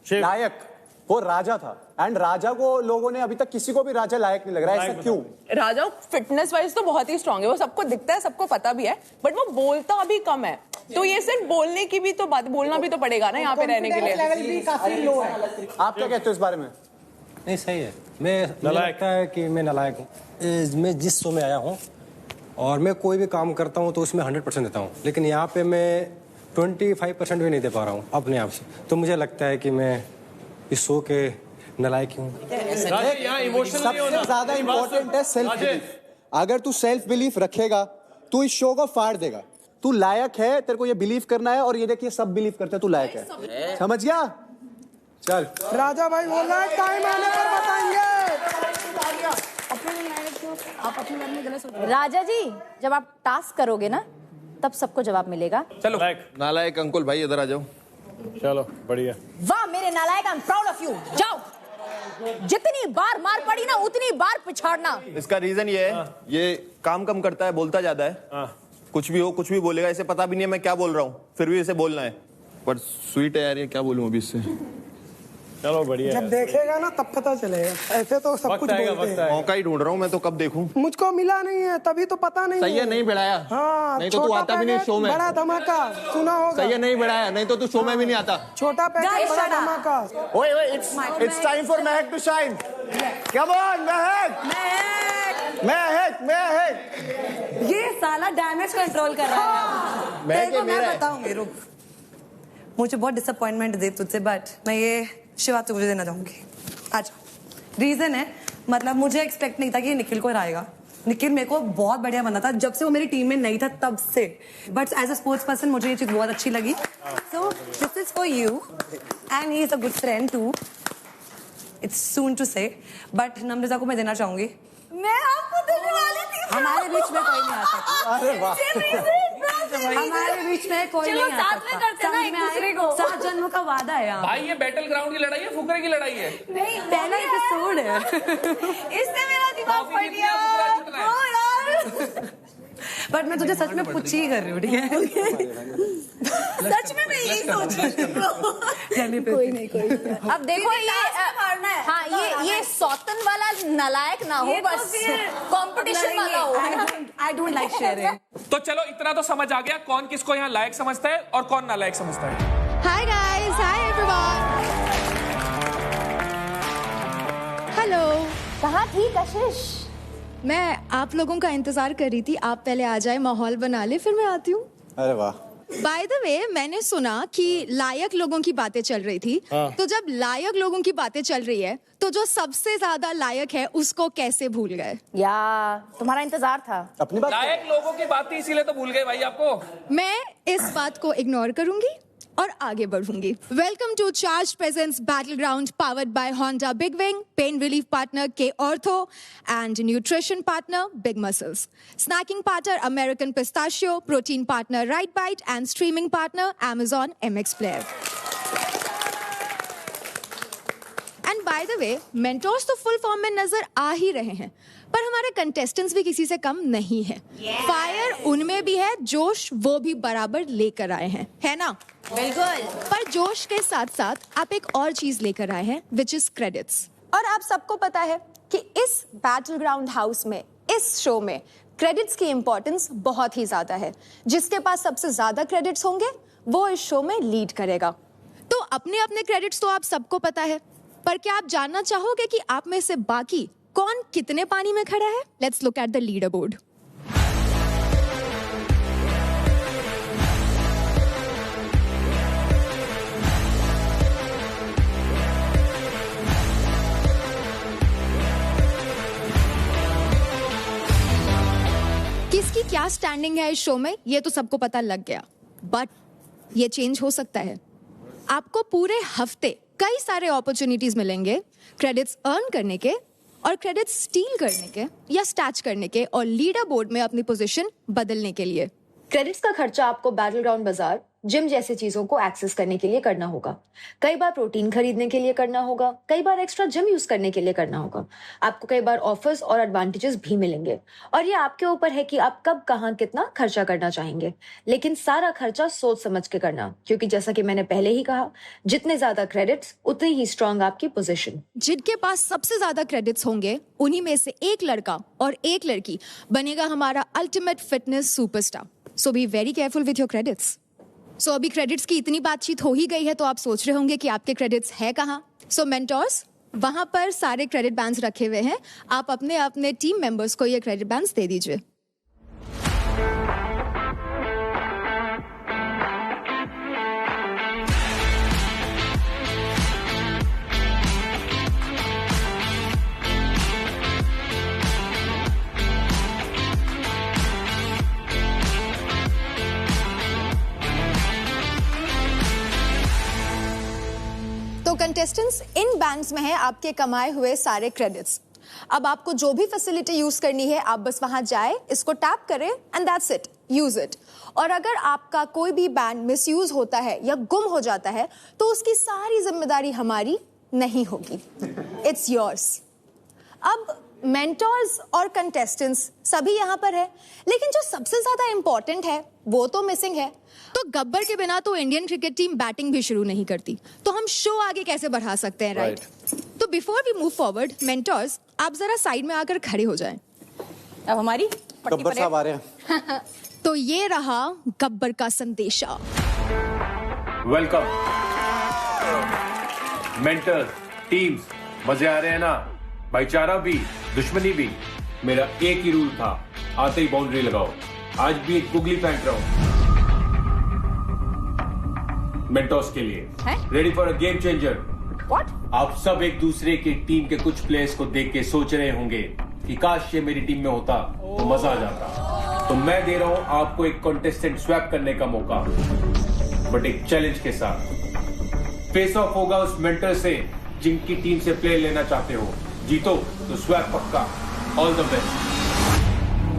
लायक, वो राजा था। एंड राजा को लोगों ने अभी तक किसी को भी राजा लायक नहीं लग रहा है। ऐसा क्यों? राजा फिटनेस वाइज तो बहुत ही स्ट्रांग है, वो सबको दिखता है, सबको पता भी है, बट वो बोलता अभी कम है। तो ये सिर्फ बोलने की भी तो बात, बोलना भी तो पड़ेगा ना यहाँ पे रहने के लिए। लेवल भी काफी लो है। आप क्या कहते हो इस बारे में? नहीं सही है। मुझे लगता है कि मैं नालायक हूँ। मैं जिस शो में आया हूँ और मैं कोई भी काम करता हूँ तो उसमें 100% देता हूँ, लेकिन यहाँ पे मैं 25% भी नहीं दे पा रहा हूँ अपने आप से। तो मुझे लगता है कि मैं इस शो के नालायक हूँ। सबसे ज्यादा इंपॉर्टेंट है सेल्फ बिलीफ। अगर तू सेल्फ बिलीफ रखेगा तू इस शो को फाड़ देगा। तू लायक है, तेरे को ये बिलीव करना है, और ये देखिए सब बिलीव करते हैं तू लायक है। समझ गया? चल राजा भाई बोल रहा है टाइम आने पर बताएंगे। राजा जी जब आप टास्क करोगे ना तब सबको जवाब मिलेगा। चलो नालायक अंकुल भाई इधर आ जाओ। चलो बढ़िया। वाह मेरे नालायक, I am proud of you. जाओ, जितनी बार मार पड़ी ना उतनी बार पिछाड़ना। इसका रीजन ये है, ये काम कम करता है, बोलता ज्यादा है। कुछ भी हो कुछ भी बोलेगा, इसे पता भी नहीं है मैं क्या बोल रहा हूँ, फिर भी इसे बोलना है। पर स्वीट है यार, ये क्या बोलूं अभी इससे। चलो बढ़िया। जब देखेगा ना तब पता चलेगा। ऐसे तो सब कुछ बोलते हैं। मौका ही ढूंढ रहा हूँ मैं, तो कब देखूं। मुझको मिला नहीं है तभी तो पता नहीं। सही है नहीं बढ़ाया। हाँ, नहीं तो तू आता भी नहीं शो में। बड़ा धमाका सुना होगा। सही है नहीं बढ़ाया, नहीं तो तू शो में भी नहीं आता। छोटा पैकेट बड़ा धमाका। ओए it's time for Mahak to shine. Come on महक। ये साला डैमेज कंट्रोल कर रहा है। मैं बताऊंगी, रुक। मुझे बहुत डिसअपॉइंटमेंट दे तुझसे, बट मैं ये शिवा तुझे देना चाहूंगी। अच्छा रीजन है, मतलब मुझे एक्सपेक्ट नहीं था कि निखिल को हराएगा। निखिल मेरे को बहुत बढ़िया बना था जब से वो मेरी टीम में नहीं था तब से, but as a sports person मुझे ये चीज बहुत अच्छी लगी। So this is for you and he is a good friend too. It's soon to say, but Namrata को मैं देना चाहूंगी। मैं आपको देने वाली थी। हमारे बीच में कोई नहीं आ सकता। अरे वाह। हमारे बीच में कोई नहीं आ सकता। साथ में करते ना एक दूसरे को। 7 जन्मों का वादा है यार। भाई ये बैटल ग्राउंड की लड़ाई है, फुकरे की लड़ाई है। नहीं पहला एपिसोड है। इससे मेरा दिमाग फट गया। बट मैं तुझे सच में पुच्ची ही कर रही हूँ, ठीक है? सच में मैं यही सोच रही हूँ। कोई नहीं। अब देखो ये मारना है। हाँ ये सौतन वाला नालायक ना हो, बस कंपटीशन वाला हो। I don't like sharing. तो चलो इतना तो समझ आ गया कौन किसको यहाँ लायक समझता है और कौन नालायक समझता है। Hi guys, hi everyone. Hello. कहाँ थी कशिश? मैं आप लोगों का इंतजार कर रही थी, आप पहले आ जाए, माहौल बना ले, फिर मैं आती हूँ। अरे वाह। बाय द वे मैंने सुना कि लायक लोगों की बातें चल रही थी। तो जब लायक लोगों की बातें चल रही है तो जो सबसे ज्यादा लायक है उसको कैसे भूल गए? या तुम्हारा इंतजार था। अपनी बात लायक लोगों की बात थी इसीलिए तो भूल गए भाई आपको। मैं इस बात को इग्नोर करूंगी और आगे बढ़ूंगी। Welcome to charge presents battle ground powered by Honda big wing, pain relief partner के ortho and nutrition partner big muscles, snacking partner American pistachio, protein partner right bite and streaming partner Amazon MX player. And by the way mentors तो full form में नजर आ ही रहे हैं, पर हमारे contestants भी किसी से कम नहीं है। फायर उनमें भी है, जोश वो भी बराबर लेकर आए हैं, है ना? बिल्कुल। पर जोश के साथ साथ आप एक और चीज लेकर आए हैं, विच इज क्रेडिट्स। और आप सबको पता है कि इस बैटल ग्राउंड हाउस में, इस शो में क्रेडिट्स की इंपॉर्टेंस बहुत ही ज्यादा है। जिसके पास सबसे ज्यादा क्रेडिट्स होंगे वो इस शो में लीड करेगा। तो अपने अपने क्रेडिट्स तो आप सबको पता है, पर क्या आप जानना चाहोगे कि आप में से बाकी कौन कितने पानी में खड़ा है? Let's look at the leader board. किसकी क्या स्टैंडिंग है इस शो में ये तो सबको पता लग गया, बट ये चेंज हो सकता है। आपको पूरे हफ्ते कई सारे अपॉर्चुनिटीज मिलेंगे क्रेडिट्स अर्न करने के और क्रेडिट्स स्टील करने के या स्टैच करने के और लीडर बोर्ड में अपनी पोजीशन बदलने के लिए। क्रेडिट्स का खर्चा आपको बैटल ग्राउंड बाजार, जिम जैसी चीजों को एक्सेस करने के लिए करना होगा, कई बार प्रोटीन खरीदने के लिए करना होगा, कई बार एक्स्ट्रा जिम यूज करने के लिए करना होगा। आपको कई बार ऑफर्स और एडवांटेजेस भी मिलेंगे और ये आपके ऊपर है कि आप कब कहाँ कितना खर्चा करना चाहेंगे, लेकिन सारा खर्चा सोच समझ के करना, क्योंकि जैसा कि मैंने पहले ही कहा, जितने ज्यादा क्रेडिट्स उतनी ही स्ट्रांग आपकी पोजीशन। जिनके पास सबसे ज्यादा क्रेडिट्स होंगे उन्हीं में से एक लड़का और एक लड़की बनेगा हमारा ultimate fitness superstar. So be very careful with your credits. So अभी क्रेडिट्स की इतनी बातचीत हो ही गई है तो आप सोच रहे होंगे कि आपके क्रेडिट्स है कहाँ। सो मेंटोर्स, वहां पर सारे क्रेडिट बैंड्स रखे हुए हैं, आप अपने अपने टीम मेंबर्स को ये क्रेडिट बैंड्स दे दीजिए। तो कंटेस्टेंट्स, इन बैंड्स में है आपके कमाए हुए सारे क्रेडिट्स। अब आपको जो भी फैसिलिटी यूज करनी है, आप बस वहां जाए, इसको टैप करें and that's it, use it. और अगर आपका कोई भी बैंड मिसयूज होता है या गुम हो जाता है तो उसकी सारी जिम्मेदारी हमारी नहीं होगी, इट्स योर्स। अब मेंटर्स और कंटेस्टेंट्स सभी यहाँ पर है, लेकिन जो सबसे ज्यादा इंपॉर्टेंट है वो तो मिसिंग है। तो गब्बर के बिना तो इंडियन क्रिकेट टीम बैटिंग भी शुरू नहीं करती, तो हम शो आगे कैसे बढ़ा सकते हैं, राइट? तो before we move forward, mentors आप जरा साइड में आकर खड़े हो जाएं। अब हमारी गब्बर साहब आ रहे हैं। तो ये रहा गब्बर का संदेशा। वेलकम मेंटर्स, टीम्स, मजे आ रहे हैं ना? भाईचारा भी, दुश्मनी भी। मेरा एक ही रूल था, आते ही बाउंड्री लगाओ। आज भी एक गुगली फेंक रहा हूं मेंटोस के लिए। Ready for a game changer. What? आप सब एक दूसरे की टीम के कुछ प्लेयर्स को देख के सोच रहे होंगे कि काश ये मेरी टीम में होता तो मजा आ जाता। तो मैं दे रहा हूं आपको एक कॉन्टेस्टेंट स्वैप करने का मौका, बट एक चैलेंज के साथ। फेस ऑफ होगा उस मेंटर से जिनकी टीम से प्लेयर लेना चाहते हो। जीतो तो स्वैप पक्का। All the best.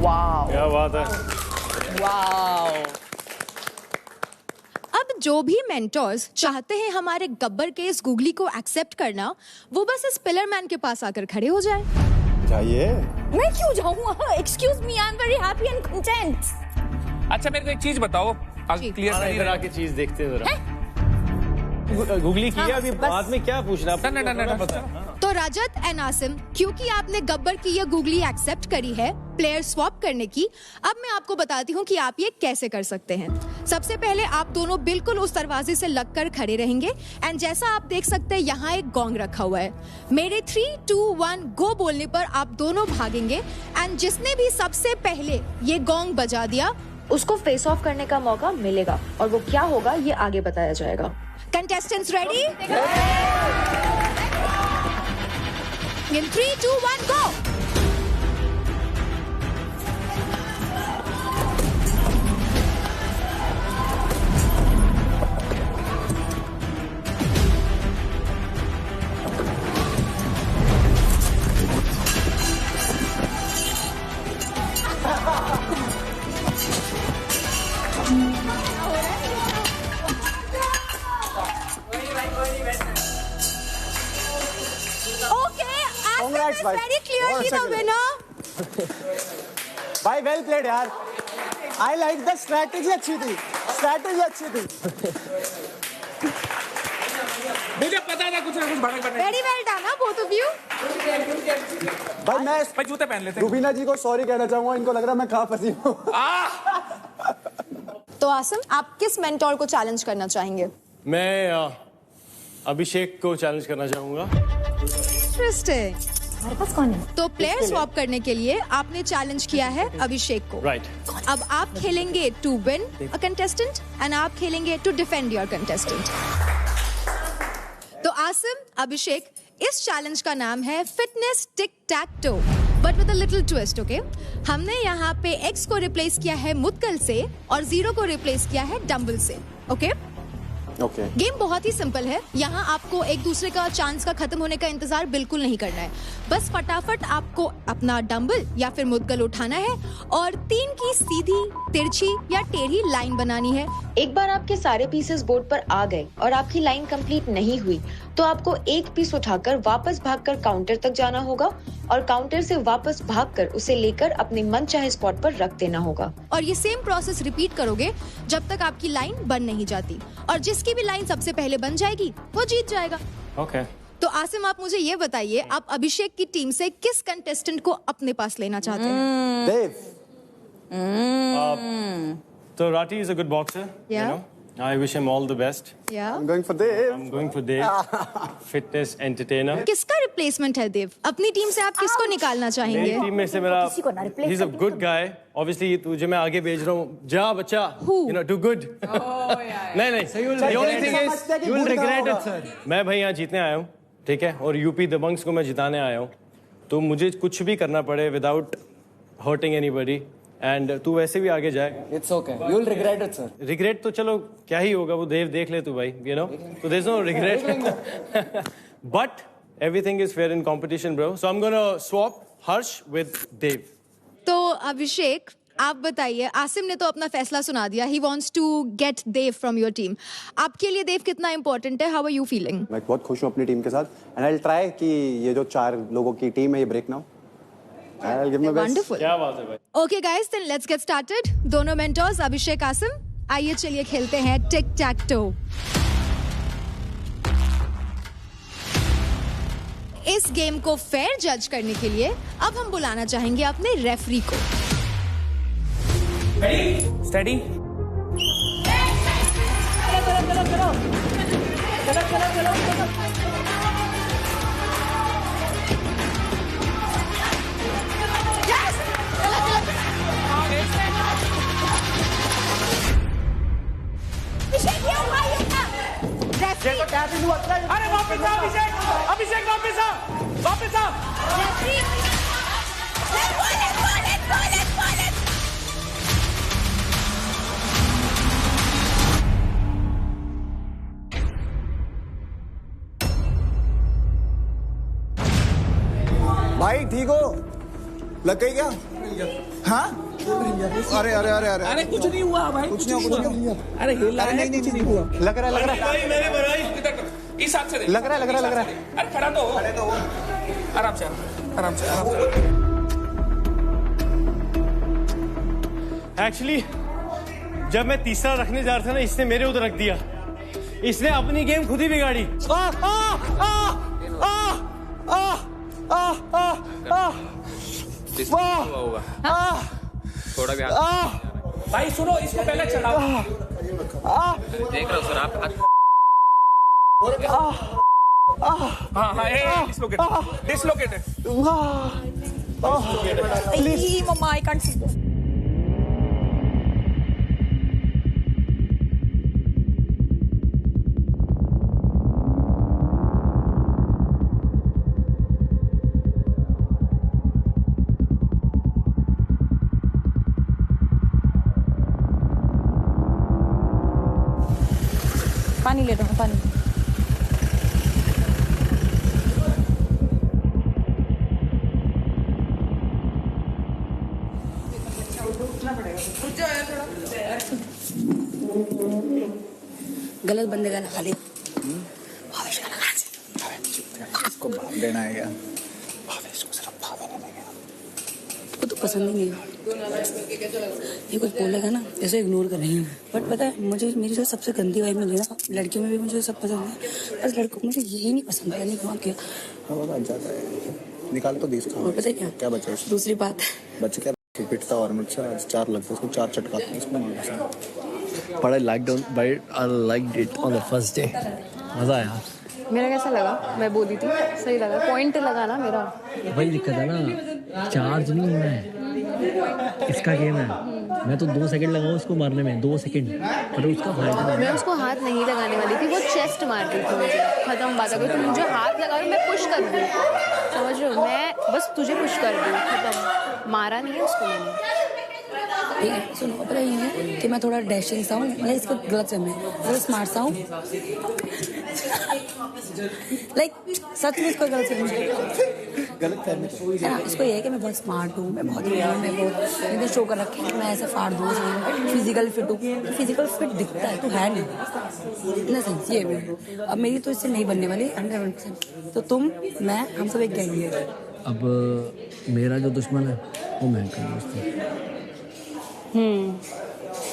वाओ, क्या बात है। वाओ। अब जो भी मेंटर्स चाहते हैं हमारे गब्बर के इस गुगली को एक्सेप्ट करना, वो बस इस पिलर मैन के पास आकर खड़े हो जाए। जाइए। मैं क्यों जाऊँ? Excuse me, I am very happy and content. अच्छा मेरे को एक चीज बताओ, क्लियर इधर आके चीज देखते हैं जरा। गुगली किया, अभी बाद में क्या पूछना? ना। तो रजत एंड आसिम, क्योंकि आपने गब्बर की ये गुगली एक्सेप्ट करी है प्लेयर स्वैप करने की, अब मैं आपको बताती हूँ कि आप ये कैसे कर सकते हैं। सबसे पहले आप दोनों बिल्कुल उस दरवाजे से लगकर खड़े रहेंगे एंड जैसा आप देख सकते हैं यहाँ एक गोंग रखा हुआ है। मेरे 3, 2, 1 गो बोलने पर आप दोनों भागेंगे एंड जिसने भी सबसे पहले ये गोंग बजा दिया उसको फेस ऑफ करने का मौका मिलेगा, और वो क्या होगा ये आगे बताया जाएगा। Contestants ready? In 3, 2, 1 go! Congrats, भाई। Very clearly the winner. भाई वेल प्लेड यार। आई लाइक द स्ट्रैटेजी, अच्छी थी, स्ट्रैटेजी अच्छी थी। मुझे पता था कुछ ना कुछ भड़क करने। Very well done, both of you. भाई मैं जूते पहन लेते हैं। रुबीना जी को सॉरी कहना चाहूंगा, इनको लग रहा है मैं कहाँ फंसी हूँ। तो आसिम, आप किस मेंटोर को चैलेंज करना चाहेंगे? मैं अभिषेक को चैलेंज करना चाहूंगा। इंटरेस्टिंग। हमारे पास कौन है? तो प्लेयर स्वैप करने के लिए आपने चैलेंज किया है अभिषेक को। राइट। अब आप खेलेंगे to win a contestant and आप खेलेंगे टू डिफेंड योर कंटेस्टेंट। तो आसिम, अभिषेक, इस चैलेंज का नाम है fitness tick tech to, but with a little twist, okay? हमने यहाँ पे एक्स को रिप्लेस किया है मुद्गल से और 0 को रिप्लेस किया है डंबल से, ओके? गेम बहुत ही सिंपल है। यहाँ आपको एक दूसरे का चांस का खत्म होने का इंतजार बिल्कुल नहीं करना है। बस फटाफट आपको अपना डंबल या फिर मुद्गल उठाना है और 3 की सीधी, तिरछी या टेढ़ी लाइन बनानी है। एक बार आपके सारे पीसेस बोर्ड पर आ गए और आपकी लाइन कंप्लीट नहीं हुई तो आपको एक पीस उठाकर वापस भागकर काउंटर तक जाना होगा और काउंटर से वापस भागकर उसे लेकर अपने मनचाहे स्पॉट पर रख देना होगा। और ये सेम प्रोसेस रिपीट करोगे जब तक आपकी लाइन बन नहीं जाती, और जिसकी भी लाइन सबसे पहले बन जाएगी वो जीत जाएगा। ओके। तो आसिम, आप मुझे ये बताइए, आप अभिषेक की टीम से किस कंटेस्टेंट को अपने पास लेना चाहते हैं? देव। तो Rathi is a good boxer, Yeah. you know? I wish him all the best. Yeah. I'm going for Dev. I'm going for Dev. Fitness entertainer. किसका रिप्लेसमेंट है देव? अपनी टीम से आप किसको निकालना चाहेंगे? मेरी टीम में से मेरा he's a good guy. Obviously तुझे मैं आगे भेज रहा हूँ. जा बच्चा. You know, do good. नहीं. The only thing is you will regret it, sir. मैं भाई यहाँ जीतने आया हूँ, ठीक है? और यूपी दबंग्स को मैं जिताने आया हूँ. तो मुझे कुछ भी करना पड़े without hurting anybody. एंड तू वैसे भी आगे जाए. It's okay. You will regret it, sir. Regret तो चलो क्या ही होगा, वो देव देख ले तू भाई, you know. So there's no regret. But everything is fair in competition, bro. So I'm gonna swap Harsh with Dev. तो अभिषेक, आप बताइए, आसिम ने तो अपना फैसला सुना दिया. He wants to get Dev from your team. आपके लिए देव कितना important है? How are you feeling? मैं बहुत खुश हूँ अपनी टीम के साथ. And I'll try कि ये जो 4 लोगों की टीम है ये ब्रेक ना हो. I'll give my best. Wonderful. क्या बात है भाई. Okay guys, then let's get started. दोनों mentors अभिषेक, आसिम, आइए चलिए खेलते हैं टिक टैक टो. इस गेम को फेयर जज करने के लिए अब हम बुलाना चाहेंगे अपने रेफरी को. स्टडी. अरे वापस आ अभिषेक वापस आ. भाई ठीक हो? लग गई क्या? हाँ? अरे कुछ नहीं हुआ भाई. कुछ नहीं हुआ. अरे नहीं हुआ. लग रहा है. मेरे भाई इस हाथ से लग रहा है. अरे खड़ा तो हो. आराम से. एक्चुअली जब मैं तीसरा रखने जा रहा था ना, इसने मेरे उधर रख दिया. इसने अपनी गेम खुद ही बिगाड़ी. थोड़ा भी भाई सुनो, इसको पहले चलाओ. देख रहा हूँ सर आप. डिसलोकेटेड. मम्मा आई कांट सी दिस. पानी ले रहा हूँ, पानी. गलत बंदे का लगा लिया. इसको भाव देना है क्या? वो तो पसंद ही नहीं है. ये कुछ बोलेगा ना, ऐसे इग्नोर कर रही हूँ. बट पता है मुझे, मेरी जो सबसे गंदी वाइब मिली ना, लड़कियों में भी मुझे सब पसंद है, बस लड़कों मुझे यही नहीं पसंद है. नहीं क्यों? क्या हवा जाता है. निकाल तो 20 और पता है क्या बचा? दूसरी बात बच्चे क्या पिटता और मुझसे 4 लगता है, उसको 4 चटकाते हैं इसमें. But I liked it on the first day. मजा आया. मेरा कैसा लगा? मैं बोली थी सही लगा. पॉइंट लगा ना मेरा. वही दिक्कत है ना, चार्ज नहीं होना है. इसका गेम है. मैं तो 2 सेकंड लगाऊं उसको मारने में, 2 सेकंड. पर उसका फायदा. मैं उसको हाथ नहीं लगाने वाली थी, वो चेस्ट मारती थी मुझे. खत्म बात. अगर तुम मुझे हाथ लगा रहे हो, मैं पुश कर दूँ. समझ रहे हो? मैं बस तुझे पुश कर दूँ. खत्म. मारा नहीं है उसको मैंने. ठीक है. सुनो, पता ये है कि मैं थोड़ा डैशिंग सा हूँ. मतलब इसका गलत से मैं थोड़ा स्मार्ट सा हूँ. लाइक सच में इसको गलत है ना. इसको ये है कि मैं बहुत स्मार्ट हूँ, मैं बहुत मैंने शो कर रखे हैं, मैं ऐसे फाड़ दूँ. फिजिकल फिट हूँ. फिजिकल फिट दिखता है, तो है नहीं ना सेंस. ये भी अब मेरी तो इससे नहीं बनने वाली 100%. तो तुम, मैं, हम सब एक गैंग है. अब मेरा जो दुश्मन है वो मैं कर दोस्त.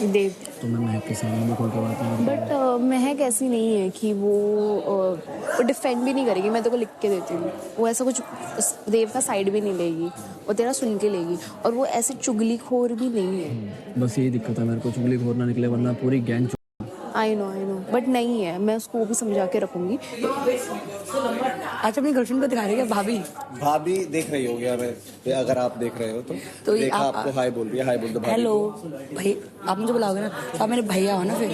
देव. तो मैं महक के सामने भी खोल करवाता हूँ. बट महक ऐसी नहीं है कि वो डिफेंड भी नहीं करेगी. मैं तेरे को लिख के देती हूँ, वो ऐसा कुछ देव का साइड भी नहीं लेगी, वो तेरा सुन के लेगी. और वो ऐसे चुगलीखोर भी नहीं है. बस यही दिक्कत है मेरे को, चुगलीखोर ना निकले, वरना पूरी गैंग आई नो बट नहीं है, मैं उसको वो भी समझा के रखूंगी। अच्छा अपनी गर्लफ्रेंड को दिखा रही है भाभी? भाभी देख रही होगी अगर आप देख रहे हो तो देखा आपको हाय बोल रही है, हाय बोल दो। हेलो भाई, आप मुझे बुलाओगे ना तो आप मेरे भैया हो ना, फिर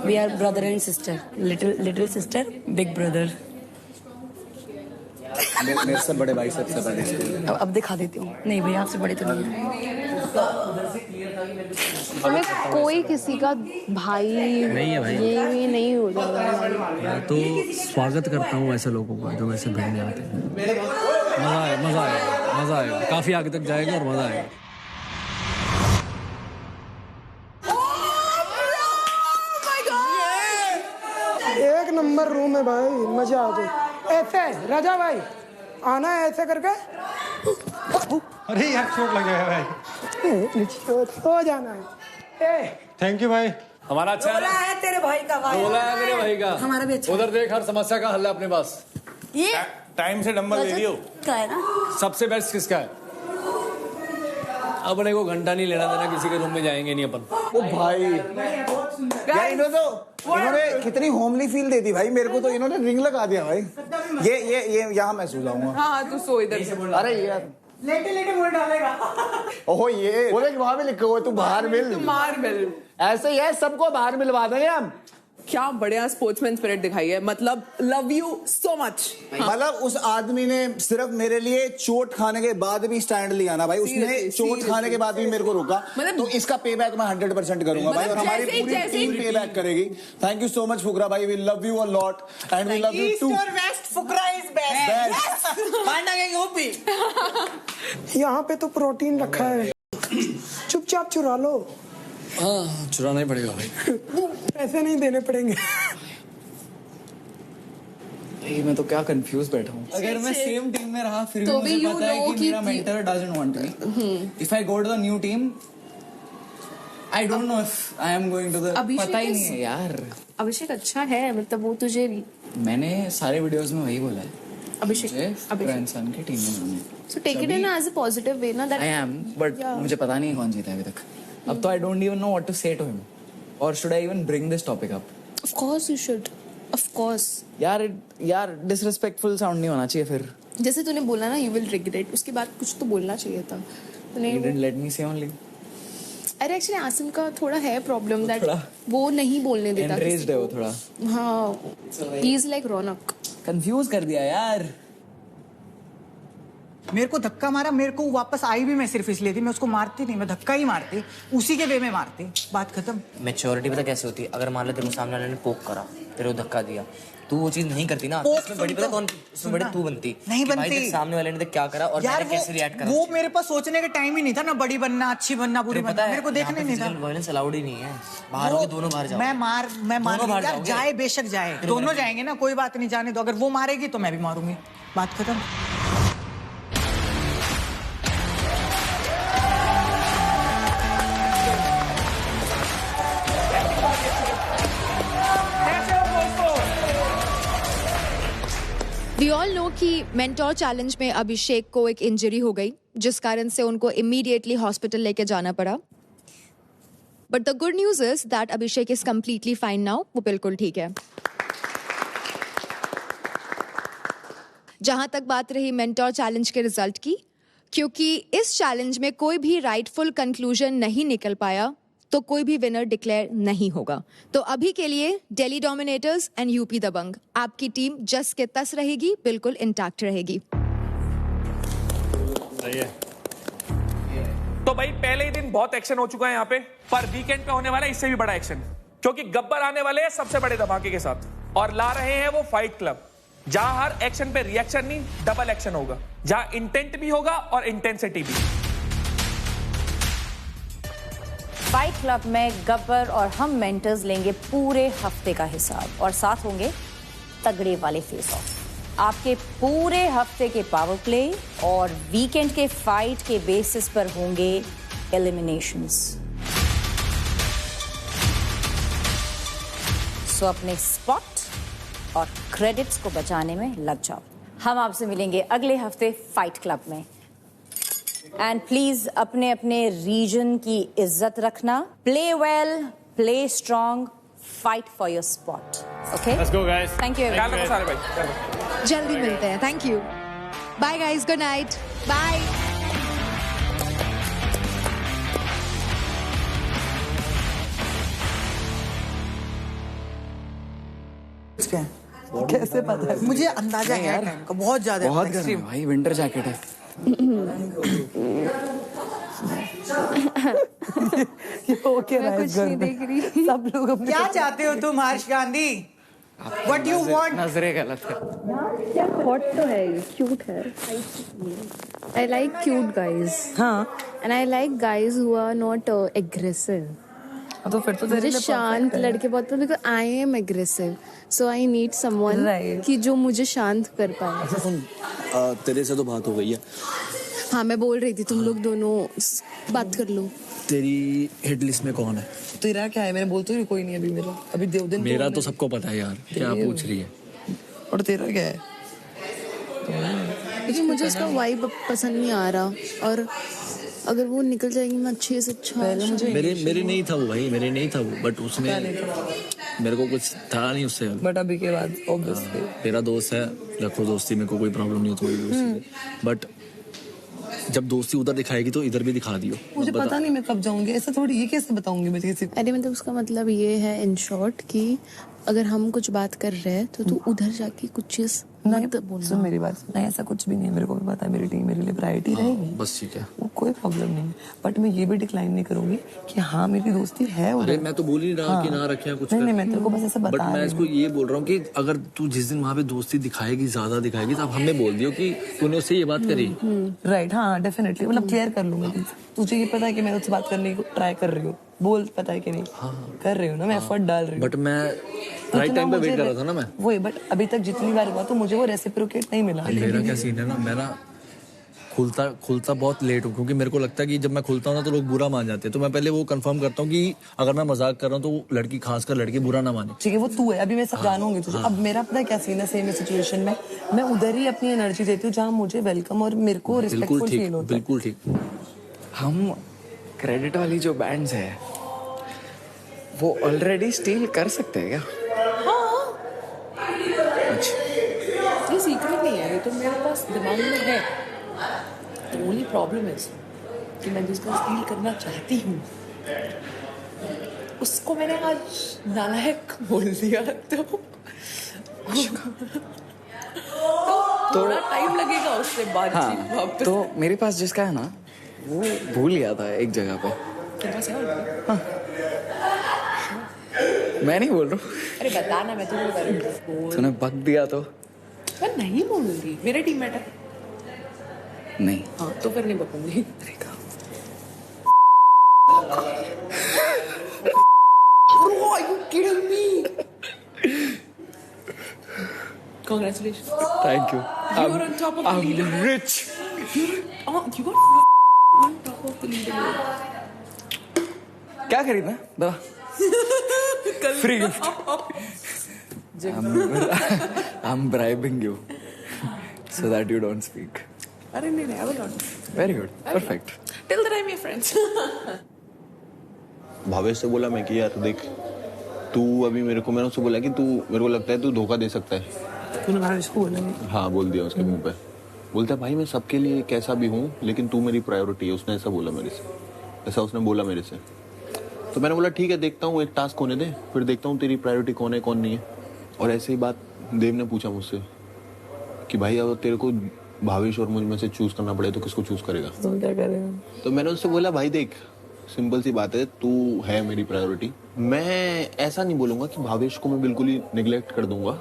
we are brother and sister, little sister big brother. मेरे से बड़े भाई सबसे बड़े। अब दिखा देती हूँ। नहीं भैया आपसे बड़े तो नहीं है। हमें कोई किसी का भाई नहीं है भाई। ये नहीं हो जाएगा। मैं तो स्वागत करता हूँ ऐसे लोगों का जो वैसे भिड़ने आते हैं। मजा आएगा, काफी आगे तक जाएगा और मजा आएगा। एक नंबर रूम है भाई, मजा आ जाए। ऐसे राजा भाई आना है ऐसे करके। अरे यार चोट लग जाएगा भाई। हो जाना है। थैंक यू भाई। हमारा अच्छा है तेरे भाई का भाई। बोला है मेरे भाई का। हमारा भी अच्छा। उधर देख, हर समस्या का हल है अपने पास। ये टाइम से डंबल ले लियो। क्या है ना, सबसे बेस्ट किसका है? अपने को घंटा नहीं लेना देना, किसी के रूम में जाएंगे नहीं अपन। ओ भाई यार इन्होंने कितनी होमली फील दे दी भाई मेरे को, तो इन्होंने रिंग लगा दिया भाई। ये यहाँ मैं सो जाऊंगा। हाँ तू सो इधर से। अरे यार लेटे मोड़ डालेगा। ओहो ये बोले कि वहां भी लिखा हुआ है तू बाहर मिल। मार मिल। ऐसे ही है, सबको बाहर मिलवा देंगे हम। क्या बढ़िया स्पोर्ट्समैन स्पिरिट दिखाई है, मतलब लव यू सो मच। मतलब उस आदमी ने सिर्फ मेरे लिए चोट खाने के बाद भी स्टैंड लिया ना भाई, उसने चोट खाने के बाद भी मेरे को रोका। तो इसका पे बैक मैं 100% करूंगा भाई, और हमारी पूरी टीम पे बैक करेगी। Thank you so much Fukra भाई, we love you a lot and we love you too. East और west Fukra is best. Panda gang OP. यहाँ पे तो प्रोटीन रखा है, चुपचाप चुरा लो। हाँ चुराना ही पड़ेगा भाई। पैसे नहीं देने पड़ेंगे। भाई मैं तो क्या कंफ्यूज बैठा हूँ। अगर मैं सेम टीम में रहा फिर भी मुझे पता है कि मेरा mentor doesn't want me. If I go to the new team I don't know if I am going to the, पता ही नहीं है यार। अभिषेक अच्छा है, मतलब वो तुझे, मैंने सारे वीडियोस में वही बोला है। अभिषेक इंसान की टीम में होने। So take it in as a positive way ना, दैट आई एम, बट मुझे पता नहीं कौन जीता अभी तक। अब तो I don't even know what to say to him, और should I even bring this topic up? Of course you should, of course. यार डिसरिस्पेक्टफुल साउंड नहीं होना चाहिए फिर। जैसे तूने बोला ना यू विल रिग्रेट, उसके बाद कुछ तो बोलना चाहिए था। तूने You didn't let me say only. अरे एक्चुअली आसिम का थोड़ा है प्रॉब्लम दैट वो नहीं बोलने देता। Enraged है वो थोड़ा। हाँ, he is like Raunak. Confuse कर दिया यार। मेरे को धक्का मारा, मेरे को वापस आई भी मैं सिर्फ इसलिए थी, मैं उसको मारती नहीं, मैं धक्का ही मारती, उसी के वे में मारती, बात खत्म। मैच्योरिटी पता कैसे होती है? अगर मान लो तेरे को सामने वाले ने पोक करा, तेरे को धक्का दिया, तू वो चीज नहीं करती ना, इसमें बड़ी पता कौन, इसमें बड़ी तू बनती नहीं बनती। भाई सामने वाले ने क्या करा और मैंने कैसे रिएक्ट करा। वो मेरे पास सोचने का टाइम ही नहीं था ना, बड़ी बनना, अच्छी बनना, बुरी बनना, मेरे को देखने नहीं था। वायलेंस अलाउड ही नहीं है, बाहर होके दोनों बाहर जाओ। मैं मार यार, जाए बेशक जाए, दोनों जाएंगे ना, कोई बात नहीं, जाने दो। अगर वो मारेगी तो मैं भी मारूंगी, बात खत्म। वी ऑल नो कि मेंटोर चैलेंज में अभिषेक को एक इंजरी हो गई, जिस कारण से उनको इमीडिएटली हॉस्पिटल लेके जाना पड़ा। But the good news is that Abhishek is completely fine now, वो बिल्कुल ठीक है। जहां तक बात रही मेंटोर चैलेंज के रिजल्ट की, क्योंकि इस चैलेंज में कोई भी राइटफुल कंक्लूजन नहीं निकल पाया, तो कोई भी विनर डिक्लेयर नहीं होगा। तो अभी के लिए दिल्ली डोमिनेटर्स एंड यूपी दबंग, आपकी टीम जस के तस रहेगी, बिल्कुल इंटैक्ट रहेगी। तो भाई पहले ही दिन बहुत एक्शन हो चुका है यहाँ पे, पर वीकेंड पे होने वाला है इससे भी बड़ा एक्शन, क्योंकि गब्बर आने वाले हैं सबसे बड़े धमाके के साथ, और ला रहे हैं वो फाइट क्लब, जहां हर एक्शन पे रिएक्शन नहीं डबल एक्शन होगा, जहां इंटेंट भी होगा और इंटेंसिटी भी। फाइट क्लब में गब्बर और हम मेंटर्स लेंगे पूरे हफ्ते का हिसाब, और साथ होंगे तगड़े वाले फेस ऑफ। आपके पूरे हफ्ते के पावर प्ले और वीकेंड के फाइट के बेसिस पर होंगे एलिमिनेशंस। सो अपने स्पॉट और क्रेडिट्स को बचाने में लग जाओ। हम आपसे मिलेंगे अगले हफ्ते फाइट क्लब में। एंड प्लीज अपने अपने रीजन की इज्जत रखना। Play well, play strong, fight for your spot. Okay? Let's go, guys. Thank you. ख्याल रखो सारे भाई। जल्दी मिलते हैं। Thank you. Bye guys, good night. Bye. कैसे पता है? मुझे अंदाजा है टाइम का बहुत ज्यादा। बहुत गर्म है भाई, विंटर जैकेट है। ओके मैं कुछ नहीं देख रही। सब लोग अपने क्या चाहते हो तुम हर्ष गांधी? What you want? नजरे गलत है। हॉट तो है, क्यूट है। I like cute guys. हाँ। And I like guys who are not aggressive. तो फिर तो मुझे शांत लड़के बहुत पसंद, because I am aggressive. So I need someone कि जो मुझे शांत कर पाए। अच्छा सुन, तेरे से तो बात हो गई है। हाँ, मैं बोल रही थी तुम लोग दोनों बात कर लो। तेरी हिट लिस्ट में कौन है? तेरा क्या है? मैंने बोलते ही कोई नहीं अभी मेरा। अभी देवदन मेरा तो सबको पता है यार, क्या पूछ रही है? और तेरा क्या है? लेकिन मुझे उसका वाइब पसंद नहीं आ रहा, और अगर वो निकल जाएगी मैं अच्छे से अच्छा। मेरे नहीं था वो भाई, मेरे नहीं था वो, बट उसमें मेरे को कुछ था नहीं उससे। बट अभी के बाद ऑब्वियसली तेरा दोस्त है, रखो दोस्ती, मेरे को कोई प्रॉब्लम नहीं हो तुम्हारी दोस्ती से, बट जब दोस्ती उधर दिखाएगी तो इधर भी दिखा दियो। मुझे पता नहीं मैं कब जाऊंगी, ऐसा थोड़ी, ये कैसे बताऊंगी मैं किसी को? अरे मतलब उसका मतलब ये है इन शॉर्ट कि अगर हम कुछ बात कर रहे हैं तो तू उधर जाके कुछ चीज मत बोलना। सुन मेरी बात, नहीं ऐसा कुछ भी नहीं है, मेरे को भी पता है मेरी टीम मेरे लिए प्रायोरिटी रहेगी। बस ठीक है, वो कोई प्रॉब्लम नहीं है, बट मैं ये भी डिक्लाइन नहीं करूंगी कि हाँ मेरी दोस्ती है उधर। अरे मैं तो बोल ही नहीं रहा कि ना रखे कुछ। नहीं, मैं तेरे को बस ऐसा बता रही हूँ। बट मैं इसको ये बोल रहा हूँ कि अगर तू जिस दिन वहाँ पे दोस्ती दिखाएगी, ज्यादा दिखाएगी, तो अब हमें बोल दियो कि तूने उससे ये बात करी। राइट, हाँ डेफिनेटली, मतलब क्लियर कर लूंगा। तुझे ये पता है कि मैं उससे बात करने की ट्राई कर रही हूँ, बोल पता है कि नहीं? कर रही हूँ ना मैं, एफर्ट डाल रही हूँ। बट मैं राइट टाइम पे वेट कर रहा था ना मैं। वही, बट अभी तक जितनी बार हुआ तो मुझे वो रेसिप्रोकेट नहीं मिला। मेरा क्या सीन है ना, मैं ना खुलता बहुत लेट हूँ, क्योंकि मेरे को लगता है कि जब मैं खुलता हूँ ना तो लोग बुरा मान जाते हैं। तो मैं पहले वो कंफर्म करता हूँ कि अगर मैं मजाक कर रहा हूँ तो लड़की, खासकर लड़की, बुरा ना माने। ठीक है, वो तू है, अभी मैं सब जानूंगी तुझे। अब मेरा पता है क्या सीन है, सेम सिचुएशन में मैं उधर ही अपनी एनर्जी देती हूँ जहाँ मुझे वेलकम और मेरे को रिस्पेक्टफुल फील होता है। बिल्कुल ठीक। हम क्रेडिट वाली जो बैंड्स है वो ऑलरेडी स्टील कर सकते हैं क्या? ये सीक्रेट नहीं है, ये तो मेरे पास दिमाग में है। The only problem is कि मैं जिसका स्टील करना चाहती हूँ उसको मैंने आज नालायक बोल दिया, तो थोड़ा टाइम लगेगा उससे बातचीत वापस। तो मेरे पास जिसका है ना वो भूल गया था एक जगह पे। तेरे पास है? हाँ। मैं नहीं बोल रहा हूँ। अरे बता ना, मैं तुझे बता रही हूँ। तूने बक दिया तो? मैं नहीं बोलूंगी, मेरे टीममेट है। नहीं। हाँ तो फिर नहीं बकूंगी। Bro, are you kidding me? Congratulations. Thank you. You're on top of the leaderboard. I'm rich. You got on top of the leaderboard. क्या खरीदना है? दवा। Free gift. I'm bribing you so that you don't speak. अरे नहीं, I will not. Very good. Perfect. Till the time we're friends. Bhavesh से बोला मैं कि यार देख, तू अभी मैंने उससे बोला कि तू, मेरे को लगता है तू धोखा दे सकता है। तूने भावेश को बोला नहीं? हाँ बोल दिया उसके मुंह पे। बोलता है भाई मैं सबके लिए कैसा भी हूँ, लेकिन तू मेरी प्रायोरिटी है। उसने ऐसा बोला मेरे से, ऐसा उसने बोला मेरे से। तो मैंने बोला ठीक है, देखता हूँ, एक टास्क होने दे, फिर देखता हूँ तेरी प्रायोरिटी कौन है कौन नहीं है। और ऐसे ही बात देव ने पूछा मुझसे कि भाई अगर तेरे को भावेश और मुझ में से चूज करना पड़े तो किसको चूज करेगा? तुम क्या करेगा? तो मैंने उससे बोला भाई देख, सिंपल सी बात है, तू है मेरी प्रायोरिटी। मैं ऐसा नहीं बोलूंगा कि भावेश को मैं बिल्कुल ही निगलेक्ट कर दूंगा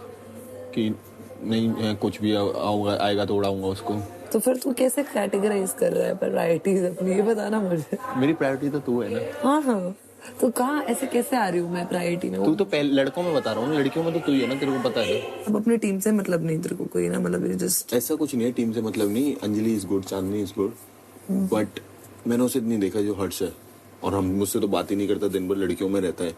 कि नहीं कुछ भी आएगा तो उड़ाऊंगा उसको। तो फिर तू कैसे कैटेगराइज कर रहा है प्रायोरिटीज अपनी, ये बताना मुझे। मेरी प्रायोरिटी तो तू है ना। हाँ हाँ, तो कहाँ ऐसे कैसे आ रही हूँ मैं प्रायोरिटी में? तू तो पहले लड़कों में बता रहा हूँ, लड़कियों में तो तू ही है ना, तेरे को पता है। अब अपनी टीम से मतलब नहीं तेरे को कोई ना, मतलब जस्ट ऐसा कुछ नहीं है, टीम से मतलब नहीं। Anjali is good, Chandni is good, but मैंने उसे नहीं देखा जो हर्ष है। और हम मुझसे तो बात ही नहीं करता, दिन भर लड़कियों में रहता है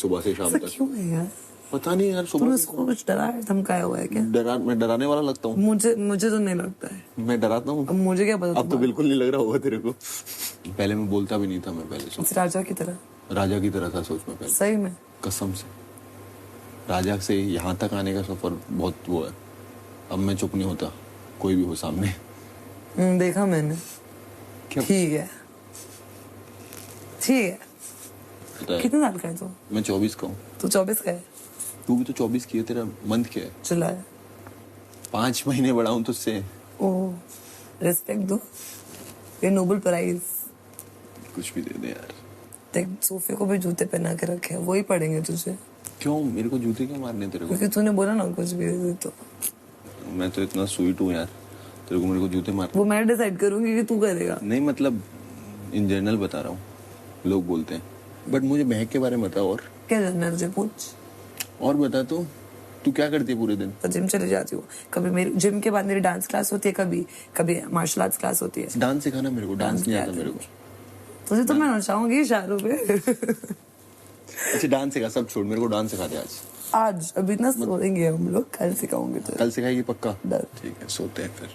सुबह से शाम तक। क्यों है यार? पता नहीं यार, सुबह उसको कुछ डराया धमकाया हुआ है क्या? मैं डराने वाला लगता हूँ? मुझे तो नहीं लगता है। मैं डराता हूँ? अब मुझे क्या पता। अब तो बिल्कुल नहीं लग रहा होगा तेरे को। पहले मैं बोलता भी नहीं था, मैं पहले राजा की तरह। राजा की तरह था सोच में पहले। सही में कसम से राजा से यहाँ तक आने का सफर बहुत वो है। अब मैं चुप नहीं होता, कोई भी हो सामने। देखा मैंने। ठीक है कितने साल का है तू? मैं 24 का हूँ। तू 24 का है? तू भी तो 24 की है। तेरा मंथ क्या है? जुलाई। 5 महीने बड़ा हूँ तुझसे। ओह, रिस्पेक्ट दो। ये नोबेल प्राइज। कुछ भी दे दे यार। देख सोफे को भी जूते पहना के रखे हैं, वही पड़ेंगे तुझे। क्यों? मेरे को जूते क्यों मारने तेरे को? क्योंकि तूने बोला ना कुछ भी दे दे तो। मैं तो इतना स्वीट हूँ यार, तेरे को मेरे को जूते मार। वो मैं डिसाइड करूंगी कि तू करेगा। नहीं मतलब इन जनरल बता रहा हूँ, लोग बोलते हैं। बट मुझे महक के बारे में बता। और क्या जानना है तुझे? पूछ। और बता तू क्या करती है पूरे दिन? तो जिम चले जाती हूँ, कभी मेरी जिम के बाद मेरी डांस क्लास होती है, कभी मार्शल आर्ट्स क्लास होती है। डांस सिखाना मेरे को। डांस नहीं आता मेरे को। तुझे तो मैं नचाऊंगी शाहरुख पे। अच्छा डांस सिखा, सब छोड़, मेरे को डांस सिखा दे आज अभी ना सोएंगे हम लोग, कल सिखाऊंगे तो। कल सिखाएगी पक्का? ठीक है, सोते हैं फिर।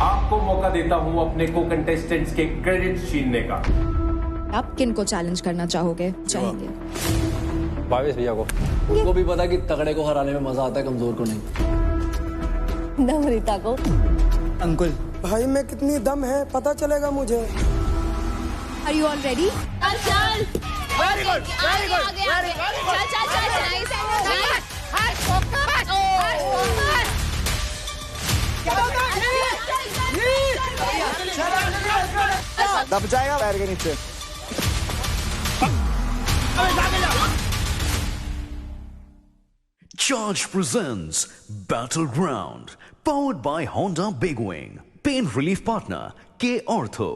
आपको मौका देता हूं अपने को कंटेस्टेंट्स के क्रेडिट छीनने का। आप किन को चैलेंज करना चाहेंगे? भावेश भैया को। उनको भी पता कि तगड़े को हराने में मजा आता है, कमजोर को नहीं। नम्रता को। अंकुल भाई में कितनी दम है पता चलेगा मुझे। Are you all ready? चल very good very good very good चल दब जाएगा पैर के नीचे। Charge presents Battleground, powered by Honda Big Wing. Pain relief partner K Ortho.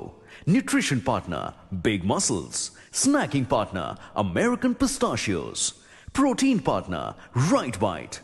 Nutrition partner Big Muscles. Snacking partner American Pistachios. Protein partner Right Bite.